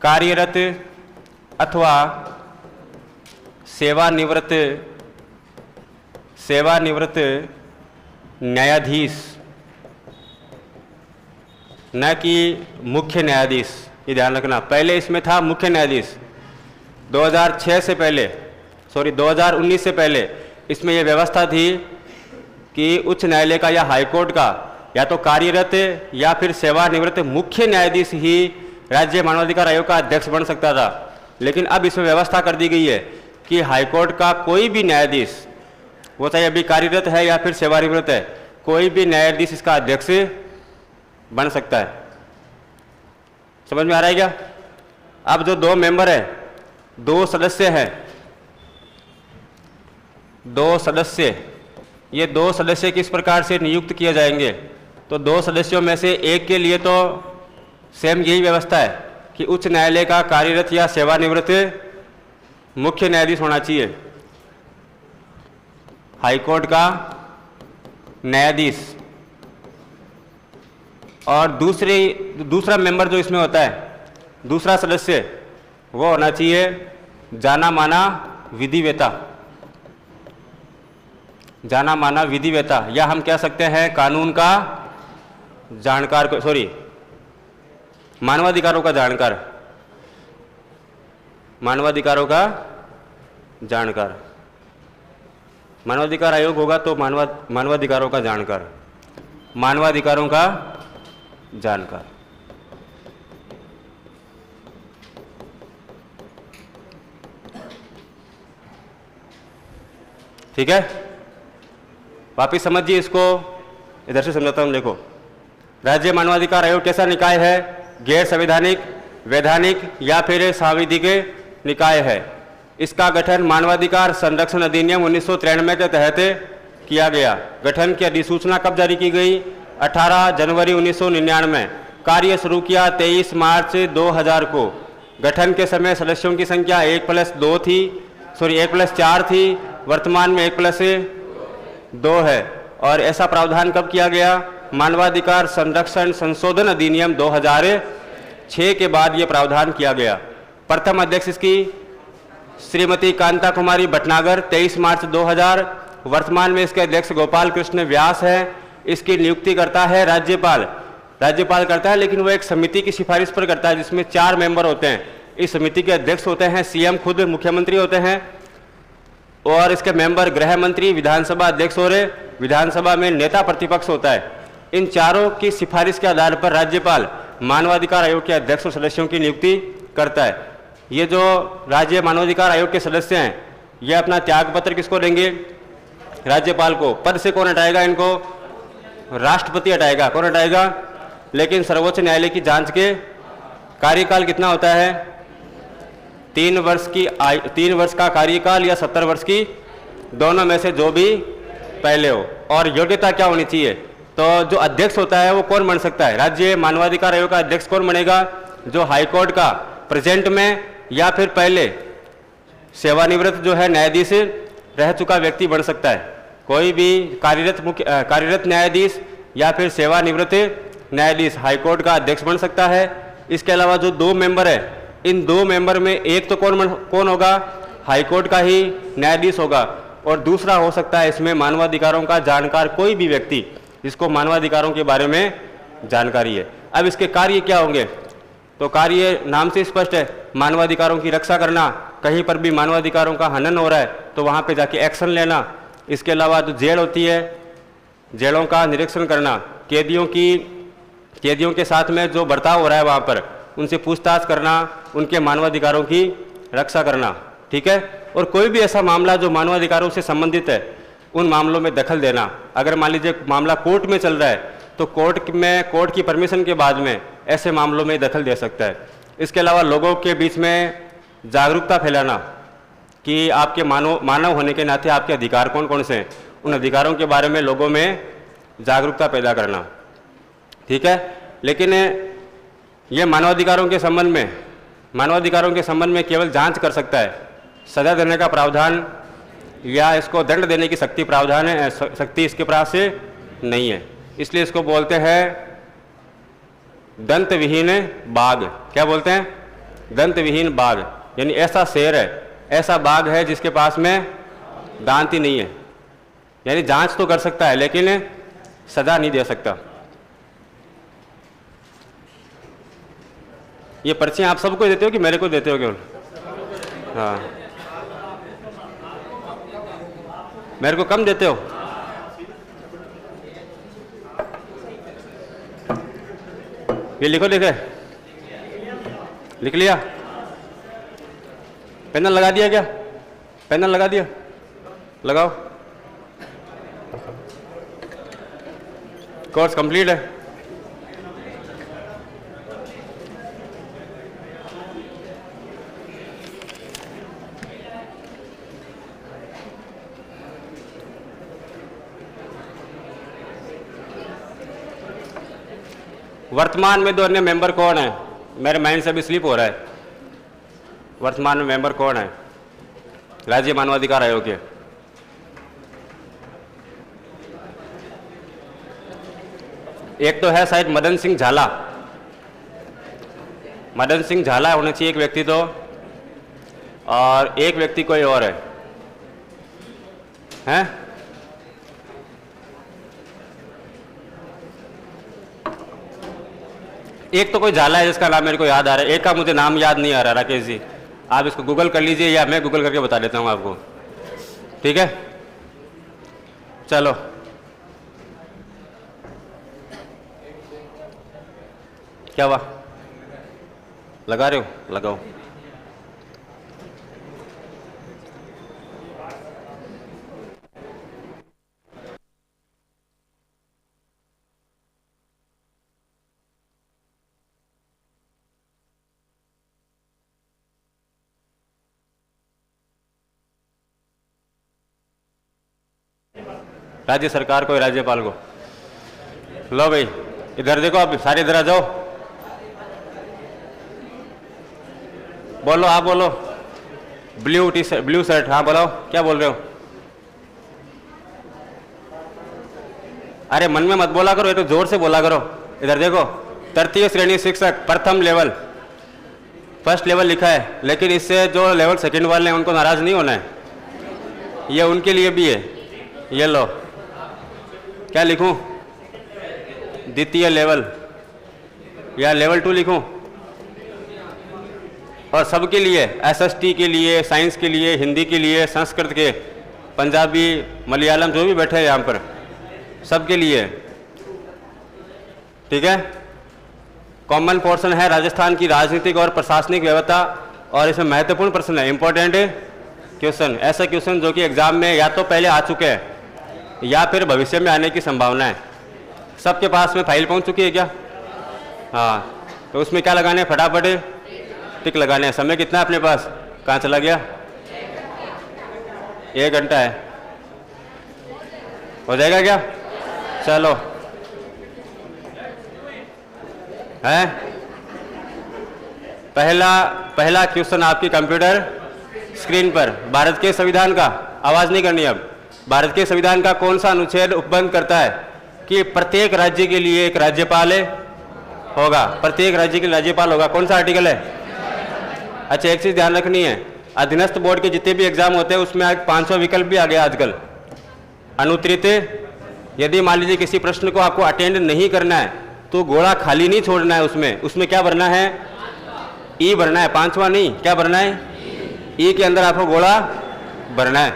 कार्यरत अथवा सेवानिवृत्त न्यायाधीश, न कि मुख्य न्यायाधीश। ये ध्यान रखना। पहले इसमें था मुख्य न्यायाधीश। 2006 से पहले, 2019 से पहले इसमें यह व्यवस्था थी कि उच्च न्यायालय का या हाईकोर्ट का या तो कार्यरत या फिर सेवानिवृत्त मुख्य न्यायाधीश ही राज्य मानवाधिकार आयोग का अध्यक्ष बन सकता था। लेकिन अब इसमें व्यवस्था कर दी गई है कि हाईकोर्ट का कोई भी न्यायाधीश, वो चाहे अभी कार्यरत है या फिर सेवानिवृत्त है, कोई भी न्यायाधीश इसका अध्यक्ष बन सकता है। समझ में आ रहा है क्या? अब जो 2 मेंबर है, 2 सदस्य हैं, 2 सदस्य, ये 2 सदस्य किस प्रकार से नियुक्त किए जाएंगे? तो 2 सदस्यों में से एक के लिए तो सेम यही व्यवस्था है कि उच्च न्यायालय का कार्यरत या सेवानिवृत्त मुख्य न्यायाधीश होना चाहिए, हाईकोर्ट का न्यायाधीश। और दूसरा मेंबर जो इसमें होता है, दूसरा सदस्य, वो होना चाहिए जाना माना विधिवेता। जाना माना विधिवेता, या हम कह सकते हैं कानून का जानकार, मानवाधिकारों का जानकार। मानवाधिकारों का जानकार। मानवाधिकार आयोग होगा तो मानवाधिकारों का जानकार, मानवाधिकारों का जानकार। ठीक है, वापिस समझिए इसको। इधर से समझाता हूं। देखो, राज्य मानवाधिकार आयोग कैसा निकाय है? गैर संवैधानिक, वैधानिक या फिर सांविधिक निकाय है। इसका गठन मानवाधिकार संरक्षण अधिनियम 1993 के तहत किया गया। गठन की अधिसूचना कब जारी की गई? 18 जनवरी 1999। कार्य शुरू किया 23 मार्च 2000 को। गठन के समय सदस्यों की संख्या 1+2 थी, 1+4 थी, वर्तमान में 1+2 है। और ऐसा प्रावधान कब किया गया? मानवाधिकार संरक्षण संशोधन अधिनियम 2006 के बाद ये प्रावधान किया गया। प्रथम अध्यक्ष इसकी श्रीमती कांता कुमारी भटनागर 23 मार्च 2000। वर्तमान में इसके अध्यक्ष गोपाल कृष्ण व्यास है। इसकी नियुक्ति करता है राज्यपाल। राज्यपाल करता है, लेकिन वो एक समिति की सिफारिश पर करता है जिसमें 4 मेंबर होते हैं। इस समिति के अध्यक्ष होते हैं सीएम, खुद मुख्यमंत्री होते हैं, और इसके मेंबर गृह मंत्री, विधानसभा अध्यक्ष और विधानसभा में नेता प्रतिपक्ष होता है। इन चारों की सिफारिश के आधार पर राज्यपाल मानवाधिकार आयोग के अध्यक्ष और सदस्यों की नियुक्ति करता है। ये जो राज्य मानवाधिकार आयोग के सदस्य हैं, ये अपना त्यागपत्र किसको देंगे? राज्यपाल को। पद से कौन हटाएगा इनको? राष्ट्रपति हटाएगा। कौन हटाएगा? लेकिन सर्वोच्च न्यायालय की जांच के कार्यकाल कितना होता है? 3 वर्ष का कार्यकाल या 70 वर्ष की, दोनों में से जो भी पहले हो। और योग्यता क्या होनी चाहिए? तो जो अध्यक्ष होता है वो कौन बन सकता है? राज्य मानवाधिकार आयोग का अध्यक्ष कौन बनेगा? जो हाईकोर्ट का प्रेजेंट में या फिर पहले सेवानिवृत्त जो है न्यायाधीश रह चुका व्यक्ति बन सकता है। कोई भी कार्यरत न्यायाधीश या फिर सेवानिवृत्त न्यायाधीश हाईकोर्ट का अध्यक्ष बन सकता है। इसके अलावा जो 2 मेंबर है, इन 2 मेंबर में एक तो कौन होगा? हाईकोर्ट का ही न्यायाधीश होगा, और दूसरा हो सकता है इसमें मानवाधिकारों का जानकार कोई भी व्यक्ति जिसको मानवाधिकारों के बारे में जानकारी है। अब इसके कार्य क्या होंगे? तो कार्य नाम से स्पष्ट है, मानवाधिकारों की रक्षा करना। कहीं पर भी मानवाधिकारों का हनन हो रहा है तो वहाँ पे जाके एक्शन लेना। इसके अलावा जो जेल होती है, जेलों का निरीक्षण करना, कैदियों के साथ में जो बर्ताव हो रहा है वहाँ पर उनसे पूछताछ करना, उनके मानवाधिकारों की रक्षा करना। ठीक है। और कोई भी ऐसा मामला जो मानवाधिकारों से संबंधित है उन मामलों में दखल देना। अगर मान लीजिए मामला कोर्ट में चल रहा है तो कोर्ट की परमिशन के बाद में ऐसे मामलों में दखल दे सकता है। इसके अलावा लोगों के बीच में जागरूकता फैलाना कि आपके मानव होने के नाते आपके अधिकार कौन कौन से हैं, उन अधिकारों के बारे में लोगों में जागरूकता पैदा करना। ठीक है। लेकिन ये मानवाधिकारों के संबंध में केवल जांच कर सकता है, सजा देने का प्रावधान या इसको दंड देने की शक्ति इसके पास से नहीं है। इसलिए इसको बोलते हैं दंत विहीन बाघ। क्या बोलते हैं? दंत विहीन बाघ। यानी ऐसा शेर है, ऐसा बाघ है जिसके पास में दांत ही नहीं है। यानी जांच तो कर सकता है लेकिन सजा नहीं दे सकता। ये पर्चियां आप सबको देते हो कि मेरे को देते हो केवल? हाँ, मेरे को कम देते हो? ये लिख लिया? पेनल लगा दिया क्या? पेनल लगा दिया? लगाओ। कोर्स कंप्लीट है। वर्तमान में 2 अन्य मेंबर कौन है? मेरे माइंड से अभी स्लिप हो रहा है। वर्तमान में मेंबर कौन है राज्य मानवाधिकार आयोग के? एक तो है शायद मदन सिंह झाला। मदन सिंह झाला होना चाहिए एक व्यक्ति तो, और एक व्यक्ति कोई और है। हैं? एक तो कोई झाला है जिसका नाम मेरे को याद आ रहा है, एक का मुझे नाम याद नहीं आ रहा। राकेश जी आप इसको गूगल कर लीजिए या मैं गूगल करके बता देता हूँ आपको। ठीक है, चलो। क्या हुआ? लगा रहे हो? लगाओ। राज्य सरकार को, राज्यपाल को। लो भाई इधर देखो, अब सारे इधर आ जाओ। बोलो, आप बोलो। Blue T shirt, blue shirt, हाँ बोलो, क्या बोल रहे हो? अरे मन में मत बोला करो, ये तो जोर से बोला करो। इधर देखो, तृतीय श्रेणी शिक्षक प्रथम लेवल, फर्स्ट लेवल लिखा है, लेकिन इससे जो लेवल सेकंड वाले हैं उनको नाराज नहीं होना है, ये उनके लिए भी है। ये लो, क्या लिखूं? द्वितीय लेवल या लेवल 2 लिखूं? और सबके लिए, एसएसटी के लिए, साइंस के लिए, हिंदी के लिए, संस्कृत के, पंजाबी, मलयालम, जो भी बैठे हैं यहाँ पर, सबके लिए, ठीक है। कॉमन पोर्शन है राजस्थान की राजनीतिक और प्रशासनिक व्यवस्था, और इसमें महत्वपूर्ण प्रश्न है, इंपॉर्टेंट क्वेश्चन, ऐसा क्वेश्चन जो कि एग्जाम में या तो पहले आ चुके हैं या फिर भविष्य में आने की संभावना है। सबके पास में फाइल पहुंच चुकी है क्या? हाँ, तो उसमें क्या लगाने हैं? फटाफट टिक लगाने हैं। समय कितना है अपने पास? कहाँ चला गया? 1 घंटा है, हो जाएगा क्या? चलो, है पहला क्वेश्चन आपकी कंप्यूटर स्क्रीन पर। भारत के संविधान का, आवाज नहीं करनी अब, भारत के संविधान का कौन सा अनुच्छेद उपबंध करता है कि प्रत्येक राज्य के लिए एक राज्यपाल होगा? प्रत्येक राज्य के लिए राज्यपाल होगा, कौन सा आर्टिकल है? अच्छा, एक चीज ध्यान रखनी है, अधीनस्थ बोर्ड के जितने भी एग्जाम होते हैं उसमें 500 विकल्प भी आ गया आजकल। अनुत्तरित, यदि मान लीजिए किसी प्रश्न को आपको अटेंड नहीं करना है तो गोला खाली नहीं छोड़ना है, उसमें क्या भरना है? ई भरना है, 5वां नहीं, क्या भरना है? ई के अंदर आपको गोला भरना है,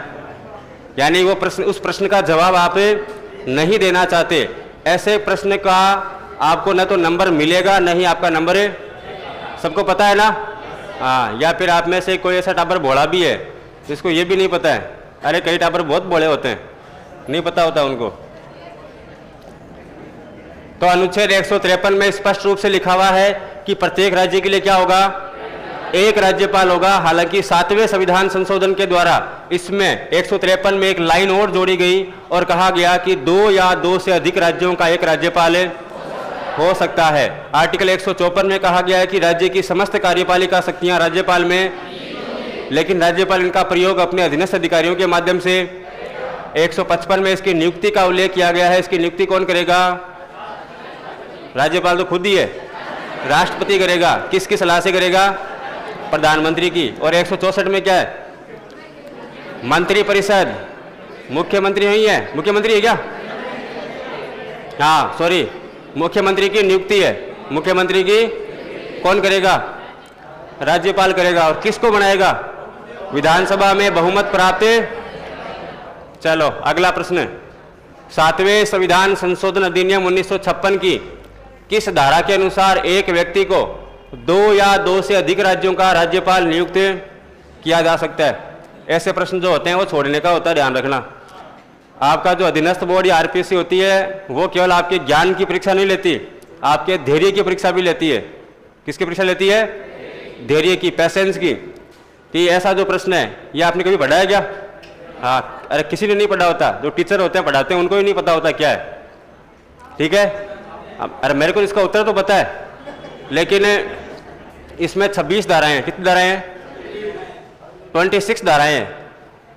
यानी वो प्रश्न, उस प्रश्न का जवाब आप नहीं देना चाहते, ऐसे प्रश्न का आपको न तो नंबर मिलेगा, न ही आपका नंबर है। सबको पता है ना? हाँ, या फिर आप में से कोई ऐसा टाबर भोला भी है जिसको ये भी नहीं पता है? अरे कई टाबर बहुत भोले होते हैं, नहीं पता होता उनको। तो अनुच्छेद 153 में स्पष्ट रूप से लिखा हुआ है कि प्रत्येक राज्य के लिए क्या होगा? एक राज्यपाल होगा। हालांकि 7वें संविधान संशोधन के द्वारा इसमें 153 में एक लाइन और जोड़ी गई और कहा गया कि 2 या 2 से अधिक राज्यों का एक राज्यपाल हो सकता है। आर्टिकल 154 में कहा गया है कि राज्य की समस्त कार्यपालिका शक्तियां राज्यपाल में, लेकिन राज्यपाल इनका प्रयोग अपने अधीनस्थ अधिकारियों के माध्यम से। 155 में इसकी नियुक्ति का उल्लेख किया गया है। इसकी नियुक्ति कौन करेगा? राज्यपाल तो खुद ही है, राष्ट्रपति करेगा। किसकी सलाह से करेगा? प्रधानमंत्री की। और 164 में क्या है? मंत्री परिषद। मुख्यमंत्री नहीं है, मुख्यमंत्री है क्या? हाँ सॉरी, मुख्यमंत्री की नियुक्ति है। मुख्यमंत्री की कौन करेगा? राज्यपाल करेगा। और किसको बनाएगा? विधानसभा में बहुमत प्राप्त। चलो अगला प्रश्न, 7वें संविधान संशोधन अधिनियम 1956 की किस धारा के अनुसार एक व्यक्ति को 2 या 2 से अधिक राज्यों का राज्यपाल नियुक्त किया जा सकता है? ऐसे प्रश्न जो होते हैं वो छोड़ने का होता है, ध्यान रखना। आपका जो अधीनस्थ बोर्ड या आरपीएससी होती है वो केवल आपके ज्ञान की परीक्षा नहीं लेती, आपके धैर्य की परीक्षा भी लेती है। किसकी परीक्षा लेती है? धैर्य की, पैसेंस की। कि ऐसा जो प्रश्न है ये आपने कभी पढ़ा है क्या? हाँ, अरे किसी ने नहीं पढ़ा होता, जो टीचर होते हैं पढ़ाते हैं उनको ही नहीं पता होता क्या है, ठीक है। अरे मेरे को इसका उत्तर तो पता है, लेकिन इसमें 26 धाराएं हैं। कितनी धाराएं हैं? 26 धाराएं हैं।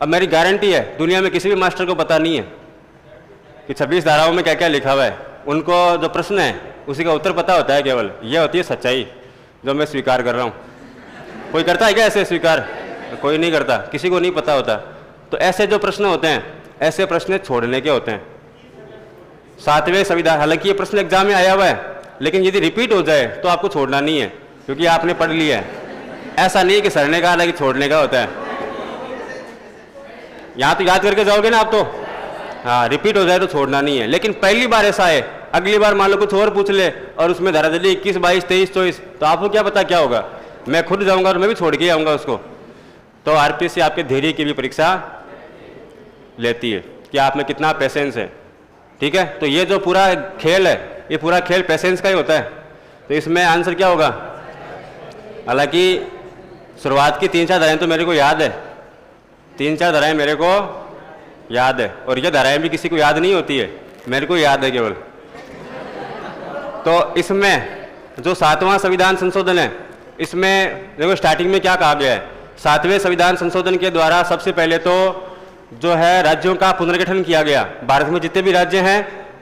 अब मेरी गारंटी है दुनिया में किसी भी मास्टर को पता नहीं है कि 26 धाराओं में क्या क्या लिखा हुआ है। उनको जो प्रश्न है उसी का उत्तर पता होता है केवल। यह होती है सच्चाई जो मैं स्वीकार कर रहा हूँ। कोई करता है क्या ऐसे स्वीकार? कोई नहीं करता, किसी को नहीं पता होता। तो ऐसे जो प्रश्न होते हैं, ऐसे प्रश्न छोड़ने के होते हैं। 7वें संविधान, हालांकि ये प्रश्न एग्जाम में आया हुआ है, लेकिन यदि रिपीट हो जाए तो आपको छोड़ना नहीं है, क्योंकि आपने पढ़ लिया है। ऐसा नहीं कि सर ने कहा, कि छोड़ने का होता है। यहाँ तो याद करके जाओगे ना आप तो, हाँ, रिपीट हो जाए तो छोड़ना नहीं है। लेकिन पहली बार ऐसा है, अगली बार मान लो कुछ और पूछ ले और उसमें धारा दे 21, 22, 23, 24, तो आपको क्या पता क्या होगा। मैं खुद जाऊंगा और मैं भी छोड़ के आऊंगा उसको। तो आरपीएससी आपके धैर्य की भी परीक्षा लेती है कि आप में कितना पेशेंस है, ठीक है। तो ये जो पूरा खेल है, ये पूरा खेल पेशेंस का ही होता है। तो इसमें आंसर क्या होगा? हालांकि शुरुआत की 3-4 धाराएं तो मेरे को याद है, 3-4 धाराएं मेरे को याद है, और ये धाराएं भी किसी को याद नहीं होती है, मेरे को याद है केवल। तो इसमें जो 7वां संविधान संशोधन है इसमें देखो स्टार्टिंग में क्या कहा गया है, 7वें संविधान संशोधन के द्वारा सबसे पहले तो जो है राज्यों का पुनर्गठन किया गया। भारत में जितने भी राज्य हैं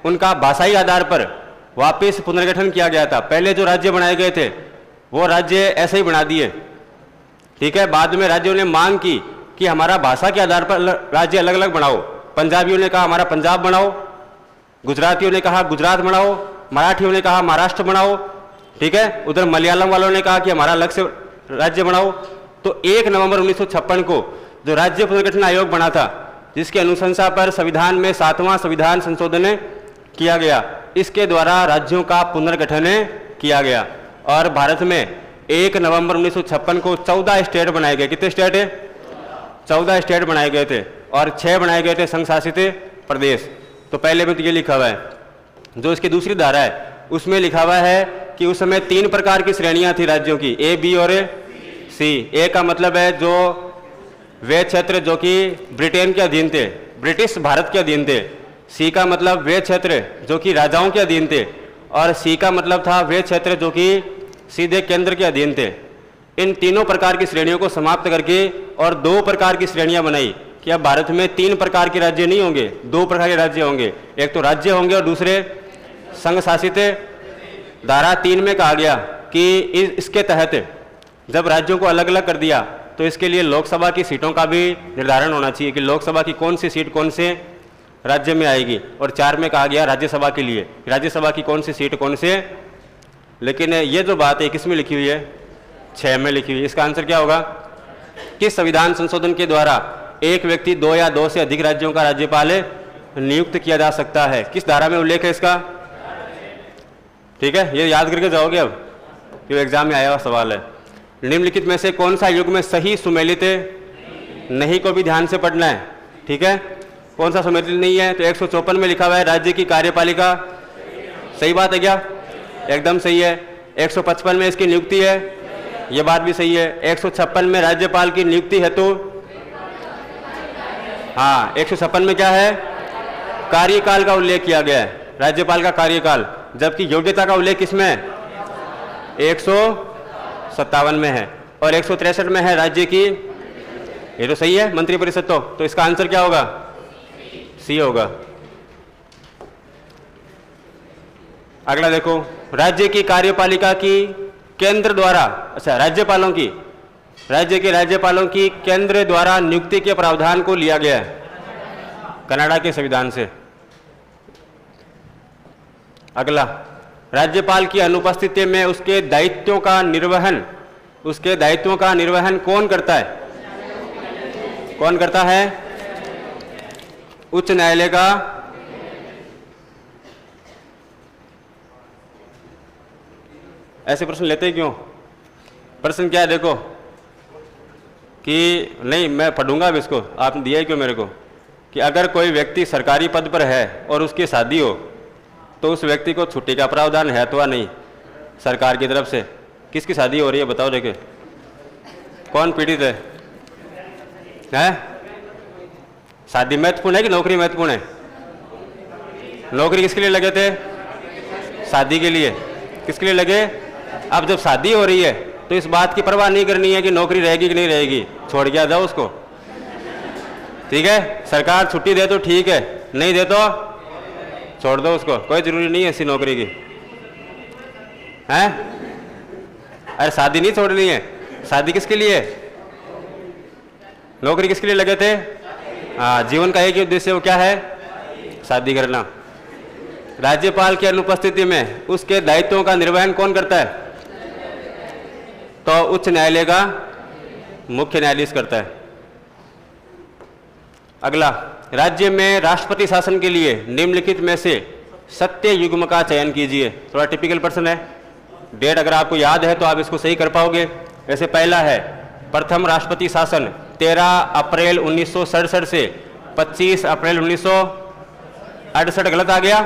उनका भाषाई आधार पर वापस पुनर्गठन किया गया था। पहले जो राज्य बनाए गए थे वो राज्य ऐसे ही बना दिए, ठीक है। बाद में राज्यों ने मांग की कि हमारा भाषा के आधार पर राज्य अलग अलग बनाओ। पंजाबियों ने कहा हमारा पंजाब बनाओ, गुजरातियों ने कहा गुजरात बनाओ, मराठियों ने कहा महाराष्ट्र बनाओ, ठीक है। उधर मलयालम वालों ने कहा कि हमारा अलग से राज्य बनाओ। तो 1 नवंबर 1956 को जो राज्य पुनर्गठन आयोग बना था, जिसकी अनुशंसा पर संविधान में 7वां संविधान संशोधन किया गया, इसके द्वारा राज्यों का पुनर्गठन किया गया। और भारत में 1 नवंबर 1956 को 14 स्टेट बनाए गए। कितने स्टेट है? 14 स्टेट बनाए गए थे और 6 बनाए गए थे संघ शासित प्रदेश। तो पहले में तो ये लिखा हुआ है। जो इसकी दूसरी धारा है उसमें लिखा हुआ है कि उस समय 3 प्रकार की श्रेणियां थी राज्यों की, ए, बी और सी। ए का मतलब है जो वे क्षेत्र जो कि ब्रिटेन के अधीन थे, ब्रिटिश भारत के अधीन थे। सी का मतलब वे क्षेत्र जो कि राजाओं के अधीन थे, और सी का मतलब था वे क्षेत्र जो कि सीधे केंद्र के अधीन थे। इन तीनों प्रकार की श्रेणियों को समाप्त करके और 2 प्रकार की श्रेणियां बनाई कि अब भारत में 3 प्रकार के राज्य नहीं होंगे, 2 प्रकार के राज्य होंगे। एक तो राज्य होंगे और दूसरे संघ शासित। धारा 3 में कहा गया कि इसके तहत जब राज्यों को अलग अलग कर दिया तो इसके लिए लोकसभा की सीटों का भी निर्धारण होना चाहिए कि लोकसभा की कौन सी सीट कौन से राज्य में आएगी। और 4 में कहा गया राज्यसभा के लिए, राज्यसभा की कौन सी सीट कौन से। लेकिन ये जो बात है किस में लिखी हुई है? 6 में लिखी हुई है। इसका आंसर क्या होगा? किस संविधान संशोधन के द्वारा एक व्यक्ति 2 या 2 से अधिक राज्यों का राज्यपाल नियुक्त किया जा सकता है? किस धारा में उल्लेख है इसका? ठीक है, ये याद करके जाओगे अब, कि एग्जाम में आया हुआ सवाल है। निम्नलिखित में से कौन सा युग में सही सुमेलित नहीं को भी ध्यान से पढ़ना है, ठीक है। कौन सा सुमेलित नहीं है? तो 154 में लिखा हुआ है राज्य की कार्यपालिका। सही बात है क्या? एकदम सही है। 155 में इसकी नियुक्ति है, ये बात भी सही है। 156 में राज्यपाल की नियुक्ति हेतु, हाँ 156 में क्या है? कार्यकाल का उल्लेख किया गया है, राज्यपाल का कार्यकाल। जबकि योग्यता का उल्लेख किसमें है? 157 में है। और 163 में है राज्य की, ये तो सही है, मंत्रिपरिषद। तो इसका आंसर क्या होगा? सी होगा। अगला देखो, राज्य की कार्यपालिका की केंद्र द्वारा, अच्छा राज्यपालों की, राज्य के राज्यपालों की केंद्र द्वारा नियुक्ति के प्रावधान को लिया गया है कनाडा के संविधान से। अगला, राज्यपाल की अनुपस्थिति में उसके दायित्वों का निर्वहन कौन करता है? कौन करता है? उच्च न्यायालय का। ऐसे प्रश्न लेते ही क्यों? प्रश्न क्या है देखो, कि नहीं मैं पढ़ूंगा अब इसको, आपने दिया ही क्यों मेरे को, कि अगर कोई व्यक्ति सरकारी पद पर है और उसकी शादी हो तो उस व्यक्ति को छुट्टी का प्रावधान है अथवा नहीं सरकार की तरफ से? किसकी शादी हो रही है बताओ देखे, कौन पीड़ित है? शादी महत्वपूर्ण है कि नौकरी महत्वपूर्ण है? नौकरी किसके लिए लगे थे? शादी के लिए। किसके लिए लगे? अब जब शादी हो रही है तो इस बात की परवाह नहीं करनी है कि नौकरी रहेगी कि नहीं रहेगी, छोड़ के आ जाओ उसको, ठीक है। सरकार छुट्टी दे तो ठीक है, नहीं दे तो छोड़ दो उसको, कोई जरूरी नहीं है ऐसी नौकरी की, हैं? अरे शादी नहीं छोड़नी है, शादी किसके लिए? नौकरी किसके लिए लगे थे? हाँ, जीवन का एक ही उद्देश्य वो क्या है? शादी करना। राज्यपाल की अनुपस्थिति में उसके दायित्वों का निर्वहन कौन करता है? तो उच्च न्यायालय का मुख्य न्यायाधीश करता है। अगला, राज्य में राष्ट्रपति शासन के लिए निम्नलिखित में से सत्य युग्म का चयन कीजिए। थोड़ा टिपिकल प्रश्न है, डेट अगर आपको याद है तो आप इसको सही कर पाओगे। वैसे पहला है प्रथम राष्ट्रपति शासन 13 अप्रैल 1967 से 25 अप्रैल 1968। गलत आ गया,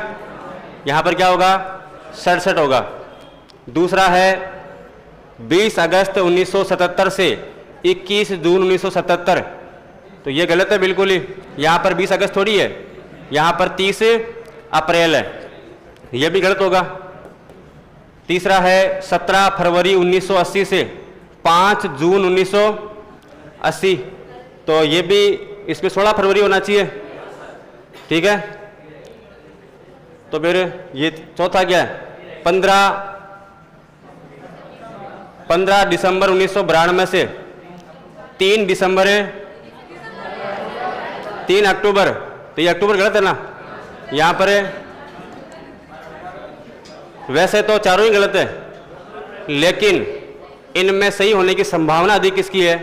यहाँ पर क्या होगा? 67 होगा। दूसरा है 20 अगस्त 1977 से 21 जून 1977। तो ये गलत है बिल्कुल ही, यहाँ पर 20 अगस्त थोड़ी है, यहाँ पर 30 अप्रैल है, ये भी गलत होगा। तीसरा है 17 फरवरी 1980 से 5 जून 1980, तो ये भी इसमें 16 फरवरी होना चाहिए, ठीक है। तो फिर ये चौथा क्या है, 15 दिसंबर 1992 से 3 दिसंबर 3 अक्टूबर, तो ये अक्टूबर गलत है ना, यहाँ पर है। वैसे तो चारों ही गलत है, लेकिन इनमें सही होने की संभावना अधिक किसकी है,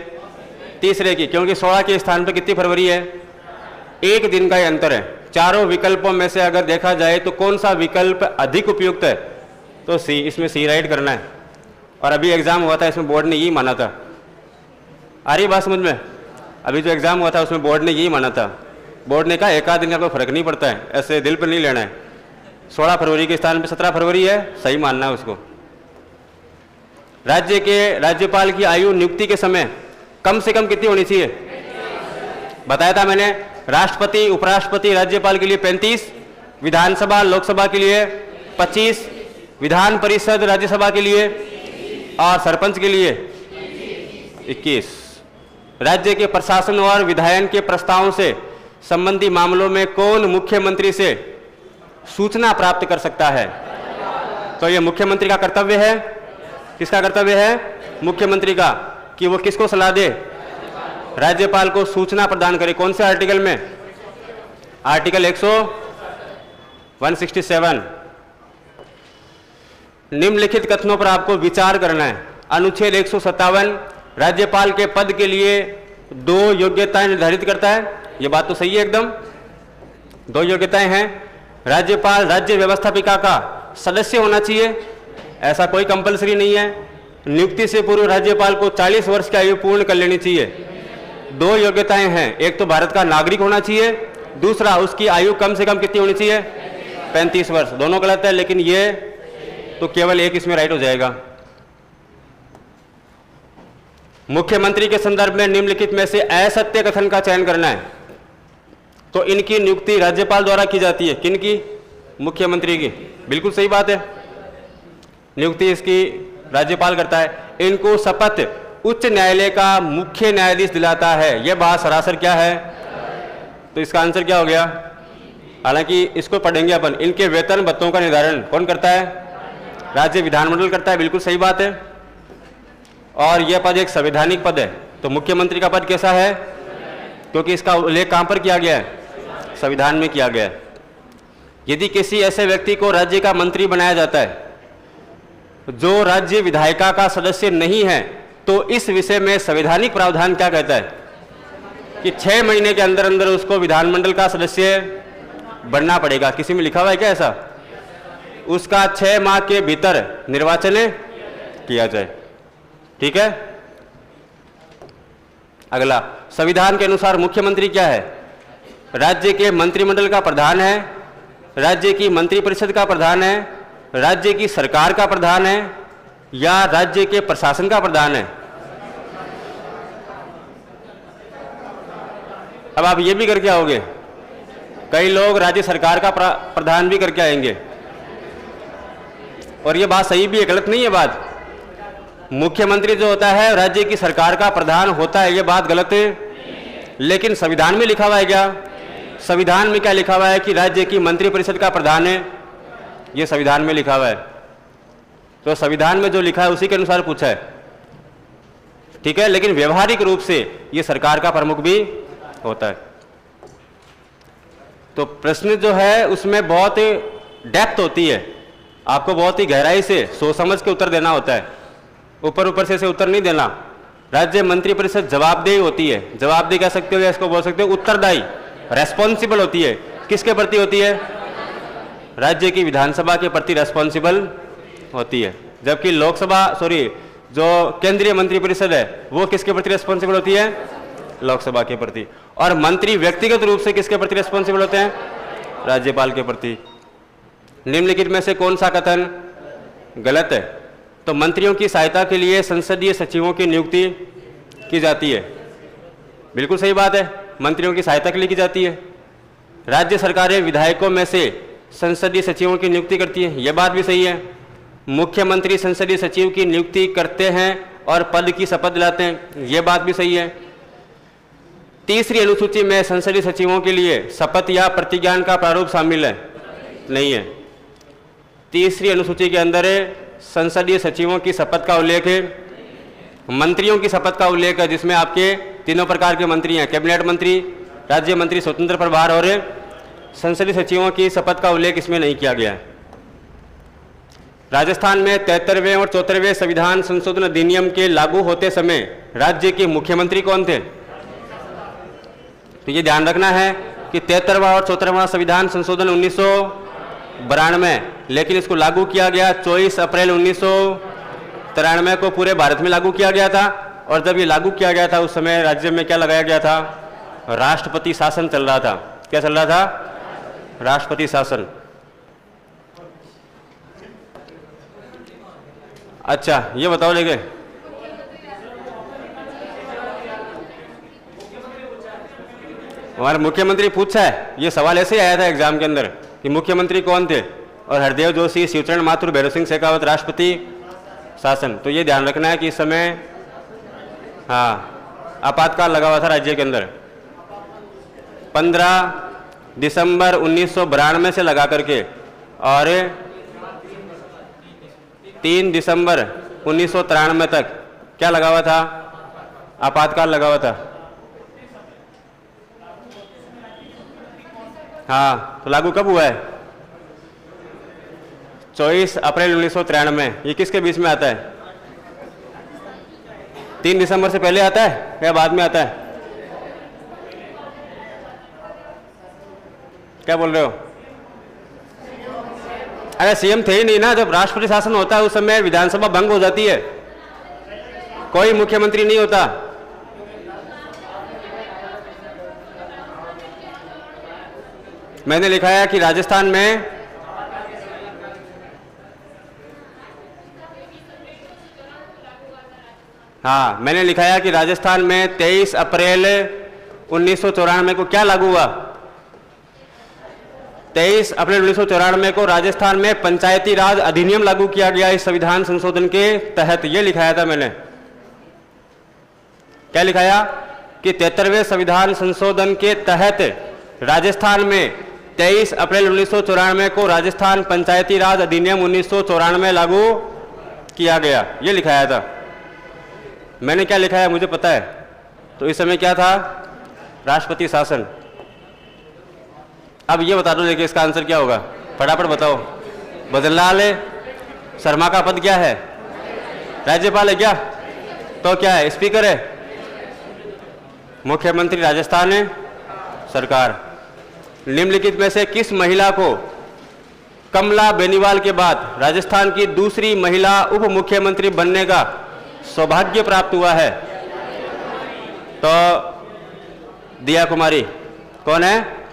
तीसरे की, क्योंकि 16 के स्थान पर कितनी फरवरी है, एक दिन का ही अंतर है। चारों विकल्पों में से अगर देखा जाए तो कौन सा विकल्प अधिक उपयुक्त है, तो सी, इसमें सी राइट करना है। और अभी एग्जाम हुआ था, इसमें बोर्ड ने यही माना था। आ रही बात समझ में? अभी जो एग्जाम हुआ था उसमें बोर्ड ने यही माना था। बोर्ड ने कहा एक आध दिन का कोई फर्क नहीं पड़ता है, ऐसे दिल पर नहीं लेना है। 16 फरवरी के स्थान पर 17 फरवरी है, सही मानना है उसको। राज्य के राज्यपाल की आयु नियुक्ति के समय कम से कम कितनी होनी चाहिए, बताया था मैंने। राष्ट्रपति उपराष्ट्रपति राज्यपाल के लिए 35, विधानसभा लोकसभा के लिए 25, विधान परिषद राज्यसभा के लिए और सरपंच के लिए 21। राज्य के प्रशासन और विधायन के प्रस्तावों से संबंधी मामलों में कौन मुख्यमंत्री से सूचना प्राप्त कर सकता है, तो यह मुख्यमंत्री का कर्तव्य है। किसका कर्तव्य है, मुख्यमंत्री का, कि वो किसको सलाह दे, राज्यपाल को सूचना प्रदान करे। कौन से आर्टिकल में, आर्टिकल 167। निम्नलिखित कथनों पर आपको विचार करना है। अनुच्छेद 157 राज्यपाल के पद के लिए 2 योग्यताएं निर्धारित करता है, ये बात तो सही है एकदम, 2 योग्यताएं हैं। राज्यपाल राज्य व्यवस्थापिका का सदस्य होना चाहिए, ऐसा कोई कंपलसरी नहीं है। नियुक्ति से पूर्व राज्यपाल को 40 वर्ष की आयु पूर्ण कर लेनी चाहिए। 2 योग्यताएं हैं, एक तो भारत का नागरिक होना चाहिए, दूसरा उसकी आयु कम से कम कितनी होनी चाहिए, 35 वर्ष। दोनों गलत है, लेकिन ये तो केवल एक इसमें राइट हो जाएगा। मुख्यमंत्री के संदर्भ में निम्नलिखित में से असत्य कथन का चयन करना है। तो इनकी नियुक्ति राज्यपाल द्वारा की जाती है, किनकी, मुख्यमंत्री की, बिल्कुल सही बात है। नियुक्ति इसकी राज्यपाल करता है। इनको शपथ उच्च न्यायालय का मुख्य न्यायाधीश दिलाता है, यह बात सरासर क्या है, तो इसका आंसर क्या हो गया। हालांकि इसको पढ़ेंगे अपन। इनके वेतन भत्तों का निर्धारण कौन करता है, राज्य विधानमंडल करता है, बिल्कुल सही बात है। और यह पद एक संवैधानिक पद है, तो मुख्यमंत्री का पद कैसा है, क्योंकि इसका उल्लेख कहां पर किया गया है, संविधान में किया गया है। यदि किसी ऐसे व्यक्ति को राज्य का मंत्री बनाया जाता है जो राज्य विधायिका का सदस्य नहीं है, तो इस विषय में संवैधानिक प्रावधान क्या कहता है कि 6 महीने के अंदर अंदर उसको विधानमंडल का सदस्य बनना पड़ेगा। किसी में लिखा हुआ है क्या ऐसा, उसका 6 माह के भीतर निर्वाचन किया जाए, ठीक है। अगला, संविधान के अनुसार मुख्यमंत्री क्या है, राज्य के मंत्रिमंडल का प्रधान है, राज्य की मंत्रिपरिषद का प्रधान है, राज्य की सरकार का प्रधान है, या राज्य के प्रशासन का प्रधान है। अब आप ये भी करके आओगे, कई लोग राज्य सरकार का प्रधान भी करके आएंगे, और ये बात सही भी है, गलत नहीं है बात। मुख्यमंत्री जो होता है राज्य की सरकार का प्रधान होता है, ये बात गलत है, लेकिन संविधान में लिखा हुआ है क्या, संविधान में क्या लिखा हुआ है कि राज्य की मंत्रिपरिषद का प्रधान है, ये संविधान में लिखा हुआ है। तो संविधान में जो लिखा है उसी के अनुसार पूछा है, ठीक है। लेकिन व्यवहारिक रूप से ये सरकार का प्रमुख भी होता है। तो प्रश्न जो है उसमें बहुत डेप्थ होती है, आपको बहुत ही गहराई से सोच समझ के उत्तर देना होता है, ऊपर ऊपर से उत्तर नहीं देना। राज्य मंत्रिपरिषद जवाबदेही होती है, जवाबदेही कह सकते हो या इसको बोल सकते हो उत्तरदायी, रेस्पॉन्सिबल होती है। किसके प्रति होती है, राज्य की विधानसभा के प्रति रेस्पॉन्सिबल होती है। जबकि जो केंद्रीय मंत्रिपरिषद है वो किसके प्रति रेस्पॉन्सिबल होती है, लोकसभा के प्रति। और मंत्री व्यक्तिगत रूप से किसके प्रति रेस्पॉन्सिबल होते हैं, राज्यपाल के प्रति। निम्नलिखित में से कौन सा कथन गलत है, तो मंत्रियों की सहायता के लिए संसदीय सचिवों की नियुक्ति की जाती है, बिल्कुल सही बात है, मंत्रियों की सहायता के लिए की जाती है। राज्य सरकारें विधायकों में से संसदीय सचिवों की नियुक्ति करती है, यह बात भी सही है। मुख्यमंत्री संसदीय सचिव की नियुक्ति करते हैं और पद की शपथ दिलाते हैं, ये बात भी सही है। तीसरी अनुसूची में संसदीय सचिवों के लिए शपथ या प्रतिज्ञान का प्रारूप शामिल है? नहीं है। तीसरी अनुसूची के अंदर संसदीय सचिवों की शपथ का उल्लेख है, मंत्रियों की शपथ का उल्लेख है, जिसमें आपके तीनों प्रकार के मंत्री हैं, कैबिनेट मंत्री, राज्य मंत्री, स्वतंत्र प्रभार, और संसदीय सचिवों की शपथ का उल्लेख इसमें नहीं किया गया है। राजस्थान में 73वें और 74वें संविधान संशोधन अधिनियम के लागू होते समय राज्य के मुख्यमंत्री कौन थे? तो ये ध्यान रखना है कि 73वां और 74वां संविधान संशोधन 1992, लेकिन इसको लागू किया गया 24 अप्रैल 1993 को पूरे भारत में लागू किया गया था। और जब ये लागू किया गया था उस समय राज्य में क्या लगाया गया था? राष्ट्रपति शासन चल रहा था। क्या चल रहा था? राष्ट्रपति शासन। अच्छा, ये बताओ लेके हमारा मुख्यमंत्री पूछा है, ये सवाल ऐसे ही आया था एग्जाम के अंदर कि मुख्यमंत्री कौन थे, और हरदेव जोशी, शिवचरण माथुर, भैरव सिंह शेखावत, राष्ट्रपति शासन। तो ये ध्यान रखना है कि इस समय आपातकाल लगा हुआ था राज्य के अंदर। 15 दिसंबर 1992 से लगा करके और 3 दिसंबर 1993 तक क्या लगा हुआ था? आपातकाल लगा हुआ था। हाँ, तो लागू कब हुआ है? 24 अप्रैल 1993। ये किसके बीच में आता है? 3 दिसंबर से पहले आता है या बाद में आता है? क्या बोल रहे हो? अरे सीएम थे ही नहीं ना, जब राष्ट्रपति शासन होता है उस समय विधानसभा भंग हो जाती है, कोई मुख्यमंत्री नहीं होता। मैंने लिखा है कि राजस्थान में मैंने लिखा है कि राजस्थान में 23 अप्रैल 1994 को क्या लागू हुआ? 23 अप्रैल 1994 को राजस्थान में पंचायती राज अधिनियम लागू किया गया इस संविधान संशोधन के तहत। ये लिखाया था मैंने। क्या लिखाया? कि 73वें संविधान संशोधन के तहत राजस्थान में 23 अप्रैल 1994 को राजस्थान पंचायती राज अधिनियम 1994 लागू किया गया। ये लिखाया था मैंने। क्या लिखा है मुझे पता है। तो इस समय क्या था? राष्ट्रपति शासन। अब ये बता दो देखिए इसका आंसर क्या होगा, फटाफट बताओ। बदनलाल शर्मा का पद क्या है? राज्यपाल है क्या? तो क्या है? स्पीकर है। मुख्यमंत्री राजस्थान सरकार। निम्नलिखित में से किस महिला को कमला बेनीवाल के बाद राजस्थान की दूसरी महिला उप मुख्यमंत्री बनने का सौभाग्य प्राप्त हुआ है? तो दिया कुमारी। कौन है?